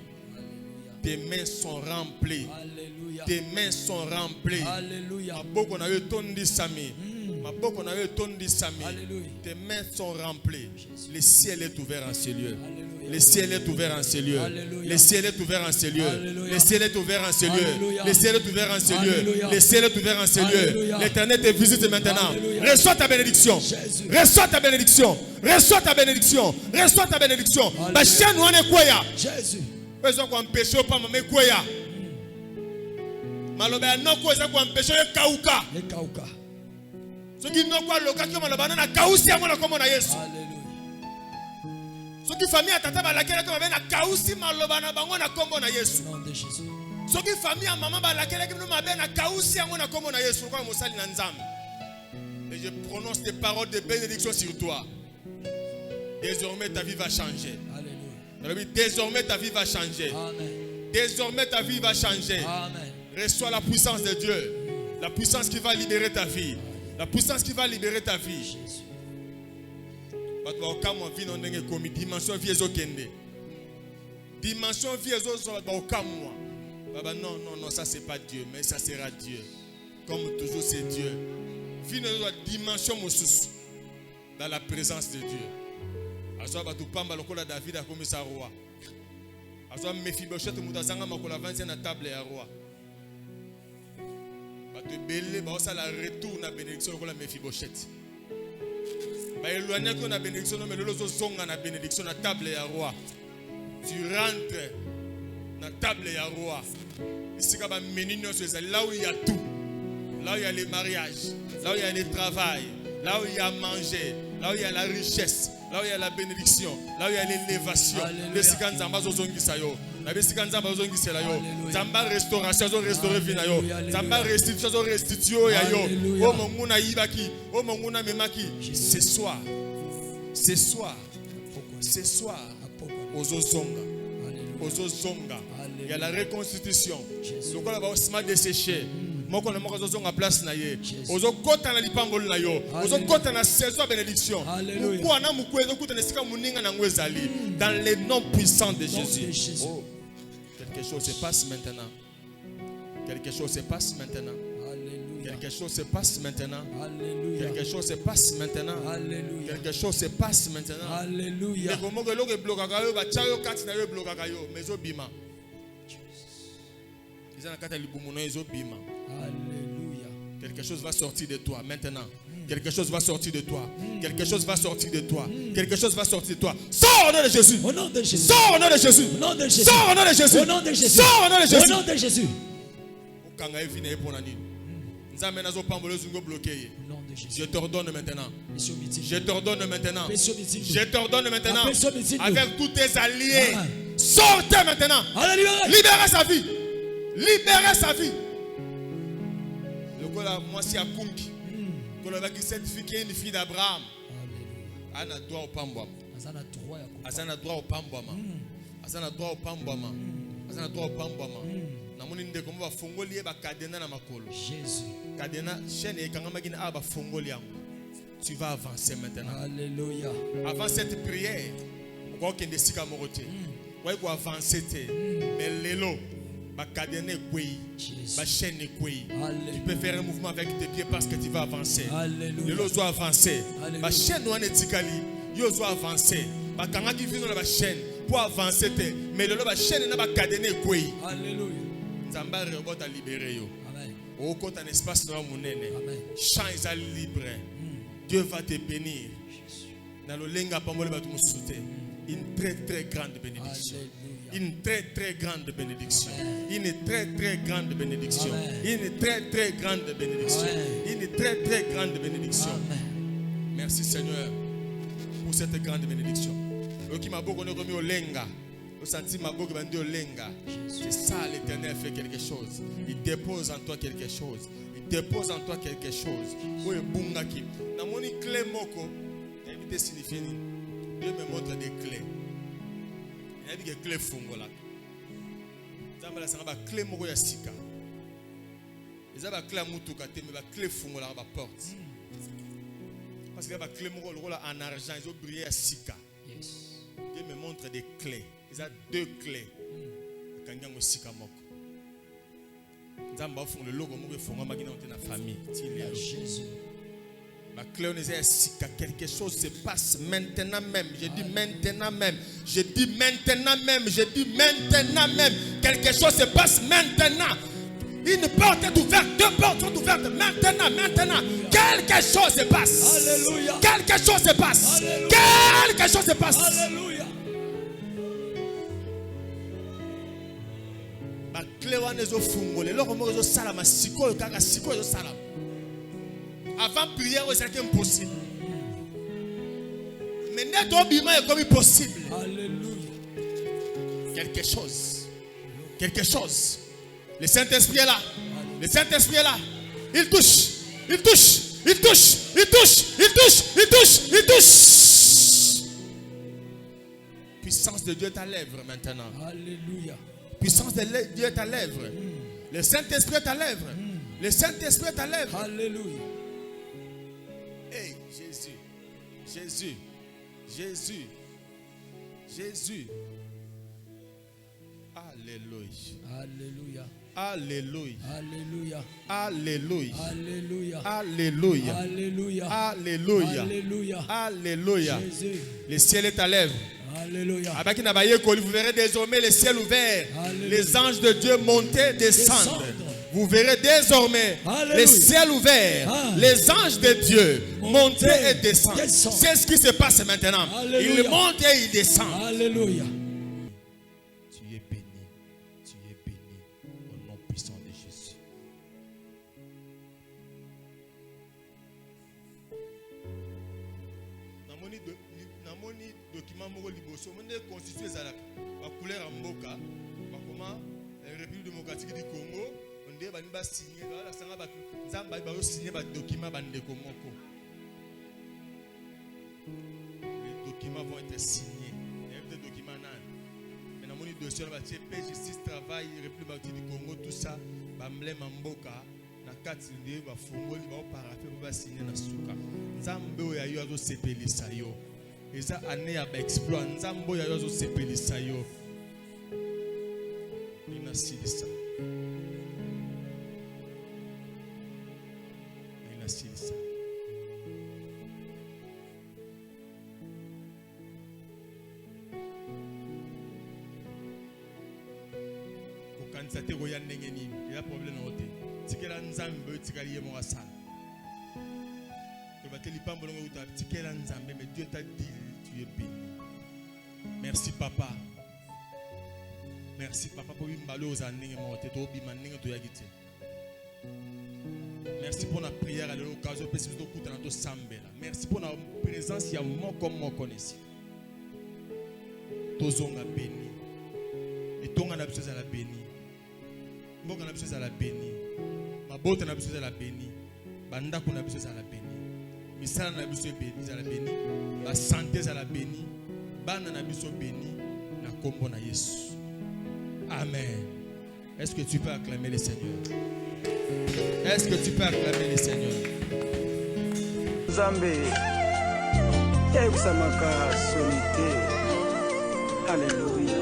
Tes mains sont remplies. Alléluia. Tes mains sont remplies. Alléluia. Maboko na yo tondi sami. Maboko na yo tondi sami. Alléluia. Tes mains sont remplies. Le ciel est ouvert en ces lieux. Alléluia. Le ciel est ouvert en ces lieux. Alléluia. Le ciel est ouvert en ces lieux. Alléluia. Le ciel est ouvert en ces lieux. Alléluia. Le ciel est ouvert en ces lieux. Alléluia. Le ciel est ouvert en ces lieux. Alléluia. L'Éternel te visite maintenant. Alléluia. Reçois ta bénédiction. Jésus. Reçois ta bénédiction. Reçois ta bénédiction. Reçois ta bénédiction. Alléluia. Bachia nous en quoi? Jésus. Ils ont empêché pas me quoi? Maloba no ko za ko empêcher kauka. Les Kauka. Ce qui no kwa loka ki maloba na kausi amona komo na Yesu. Alléluia. Ce qui famille atata ba lakela ko na kausi maloba na bango na kombo na Yesu. Au nom de Jésus. Ce qui famille à maman ba lakela ko mabe na kausi amona komo na Yesu kwa mosali na nzambe. Et je prononce des paroles de bénédiction sur toi. Désormais ta vie va changer. Alléluia. Désormais ta vie va changer. Amen. Désormais ta vie va changer. Amen. Reçois la puissance de Dieu. La puissance qui va libérer ta vie. La puissance qui va libérer ta vie. Jésus. Dimension vie ezokende. Dimension vie ezokamwa. Baba non non non, ça c'est pas Dieu, mais ça sera Dieu. Comme toujours c'est Dieu. Vie dans dimension mosusu dans la présence de Dieu. Azo ba tu pamba lokola David a comme ça roi. Azo Mephibosheth mutazanga makola 20 na table ya roi. Te belé ba ça la retour na bénédiction comme la Mephibosheth. Ba éloigner que na bénédiction mais le zonga na bénédiction na table ya roi. Tu rentres na table ya roi. Ici ka ba menino c'est là où il y a tout. Là où il y a les mariages, là où il y a le travail, là où il y a manger, là où il y a la richesse, là où il y a la bénédiction, là où il y a l'élévation. Les sikanzamba zozongisa yo. La besikanzamba zozongisela yo. Zamba restauration zo restaurer vina yo. Zamba restitution zo restituer ya yo. O monguna yibaki, o monguna memaki. Ce soir. Ce soir. Ce soir. Ozozonga. Ozozonga. Il y a la reconstitution. Lokola ba osima desséché. Moko na moko zozonga place na ye. Ozokota na lipambolo na yo. Ozokota na saison bénédiction. Pourquoi na muku ezokota na sika muninga na ngwezali dans le nom puissant de Jésus. Oh, quelque chose se passe maintenant. Quelque chose se passe maintenant. Quelque chose se passe maintenant. Quelque chose se passe maintenant. Quelque chose se passe maintenant. Alléluia. Quelque chose va sortir de toi maintenant. Quelque chose va sortir de toi. Quelque chose va sortir de toi. Quelque chose va sortir de toi. Sors au nom de Jésus. Au nom de Jésus. Sors au nom de Jésus. Au nom de Jésus. Sors au nom de Jésus. Au nom de Jésus. Sors au nom de Jésus. Au nom de Jésus. Je t'ordonne maintenant. Je t'ordonne maintenant. Je Je t'ordonne maintenant. Avec Avec tous tes alliés. Sortez maintenant. Alléluia. Libérez sa vie. Libérez sa vie. Le cola, moi, c'est à Kunki. Cette fille qui est une fille d'Abraham. Elle a droit au pambouama. Elle a droit au pambouama. Elle a droit au pambouama. Elle a droit au pambouama. Namuninde comme va fongoli ba kadena na makolo. Jésus. Kadena chaîne et kanga magina aba fongoli yango. Tu vas avancer maintenant. Alléluia. Avant cette prière, on va kende sika morote. Ouais ko avancer te. Mais lelo cadené kwei, ba chaîne kwei. Tu Alléluia. peux faire un mouvement avec tes pieds parce que tu vas avancer. Alléluia. Le lot doit avancer. Alléluia. Ba chaîne wana etikali, yo doit avancer. Ba kanga ki vino na ba chaîne pour avancer te, mais le lot ba chaîne na ba cadené kwei. Alléluia. Nzamba rebota libérer yo. Amen. Au côté un espace dans mon nene. Amen. Champ est libre. Dieu va te bénir. Dans le lenga pamole ba tu musute. Une très très grande bénédiction. Alléluia. Une très très grande bénédiction. Une très très grande bénédiction. Amen. Une très très grande bénédiction. Amen. Une très très grande bénédiction. Amen. Merci Seigneur pour cette grande bénédiction. Oki maboko ne remis au lenga. Au senti maboko bandi au lenga. C'est ça l'Éternel fait quelque chose. Il dépose en toi quelque chose. Il dépose en toi quelque chose. Oye bungaki. Na moni clé moko. Éviter signifie ni. Dieu me montre des clés. Il y a des clés fungola. Zamba la sanga ba clé moko ya sika. Eza ba clé mutuka te mais ba clé fungola ba porte. Parce que ba clé moko lokola en argent, ils ont brillé à sika. Yes. Dieu me montre des clés. Ils ont deux clés. Kanyango sika moko. Zamba font le logo moko fungo makina on na famille. Jésus. Ma clé on est sika, quelque chose se passe maintenant même. Je dis maintenant même. Je dis maintenant même. Je dis maintenant même. Quelque chose se passe maintenant. Une porte est ouverte, deux portes sont ouvertes maintenant, maintenant. Quelque chose se passe. Alléluia. Quelque chose se passe. Alléluia. Quelque chose se passe. Alléluia. Ma clé on est au fungo. Le logo moko zo salama siko kaka siko zo salama. Avant prière, c'était impossible. Mais notre bima est comme possible. Alléluia. Quelque chose. Quelque chose. Le Saint-Esprit est là. Le Saint-Esprit est là. Il touche. Il touche. Il touche. Il touche. Il touche. Il touche. Il touche. Puissance de Dieu est à l'œuvre maintenant. Alléluia. Puissance de Dieu est à l'œuvre. Le Saint-Esprit est à l'œuvre. Le Saint-Esprit est à l'œuvre. Alléluia. Hey, Jésus. Jésus. Jésus. Jésus. Alléluia. Alléluia. Alléluia. Alléluia. Alléluia. Alléluia. Alléluia. Alléluia. Alléluia. Alléluia. Alléluia. Jésus. Le ciel est à l'œuvre. Alléluia. Vous verrez désormais le ciel ouvert. Alléluia. Les anges de Dieu monter, descendre. Vous verrez désormais Alléluia. le ciel ouvert. Ah. Les anges de Dieu monter et descendre. Descendre. C'est ce qui se passe maintenant. Alléluia. Il monte et il descend. Alléluia. Tu es béni. Tu es béni au nom puissant de Jésus. Namoni document moko liboso monde constitué ezalaka ba couleur ya mboka bakoma République démocratique du Congo onde bani ba signer la sanga ba nzamba ba signer ba document bandeko moko. Les documents vont être signés. Il y a des documents nan. Mais namoni dossier ba tie paix justice travail République du Congo tout ça ba mlema mboka na kati nde ba fongoli ba parafé ba signer na suka. Nzambe oyo ayo azo sepelisa yo. Eza année ya ba exploit nzambe oyo azo sepelisa yo. Ina silisa. Ina silisa. Okanisa te koya ndenge nini? Ya problème na ote. Tikela nzambe tikali ye mo asala. Mais Dieu t'a dit, tu es béni. Merci papa. Merci papa pour merci pour la prière à l'occasion. Merci pour la présence. Il y a moi comme moi connaissez. Tozonga béni. Et ton a besoin de la béni. Mon a besoin de la béni. Ma botte a besoin de la béni. Banda qu'on a besoin de la béni. Misala na biso béni za la béni, la santé za la béni, bana na biso béni na kombo na Yesu. Amen. Est-ce que tu peux acclamer le Seigneur? Est-ce que tu peux acclamer le Seigneur? Nzambe ekusamaka sonité. Alléluia.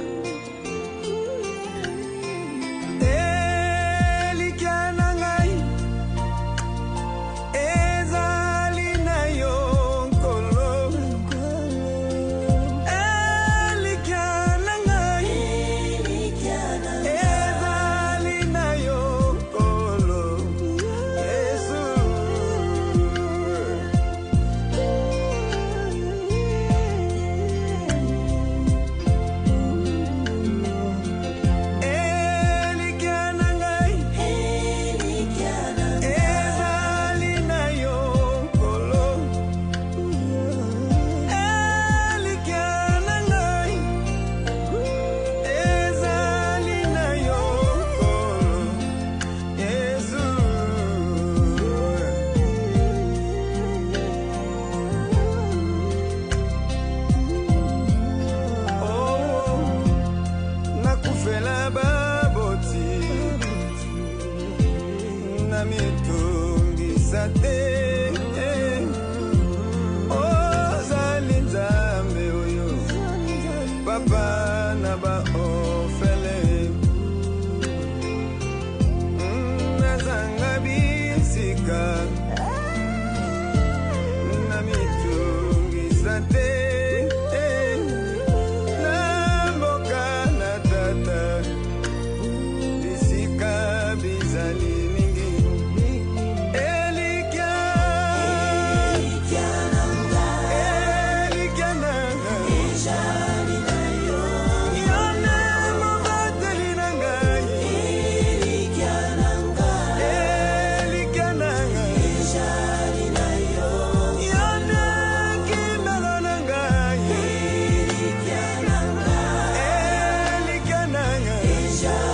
Deja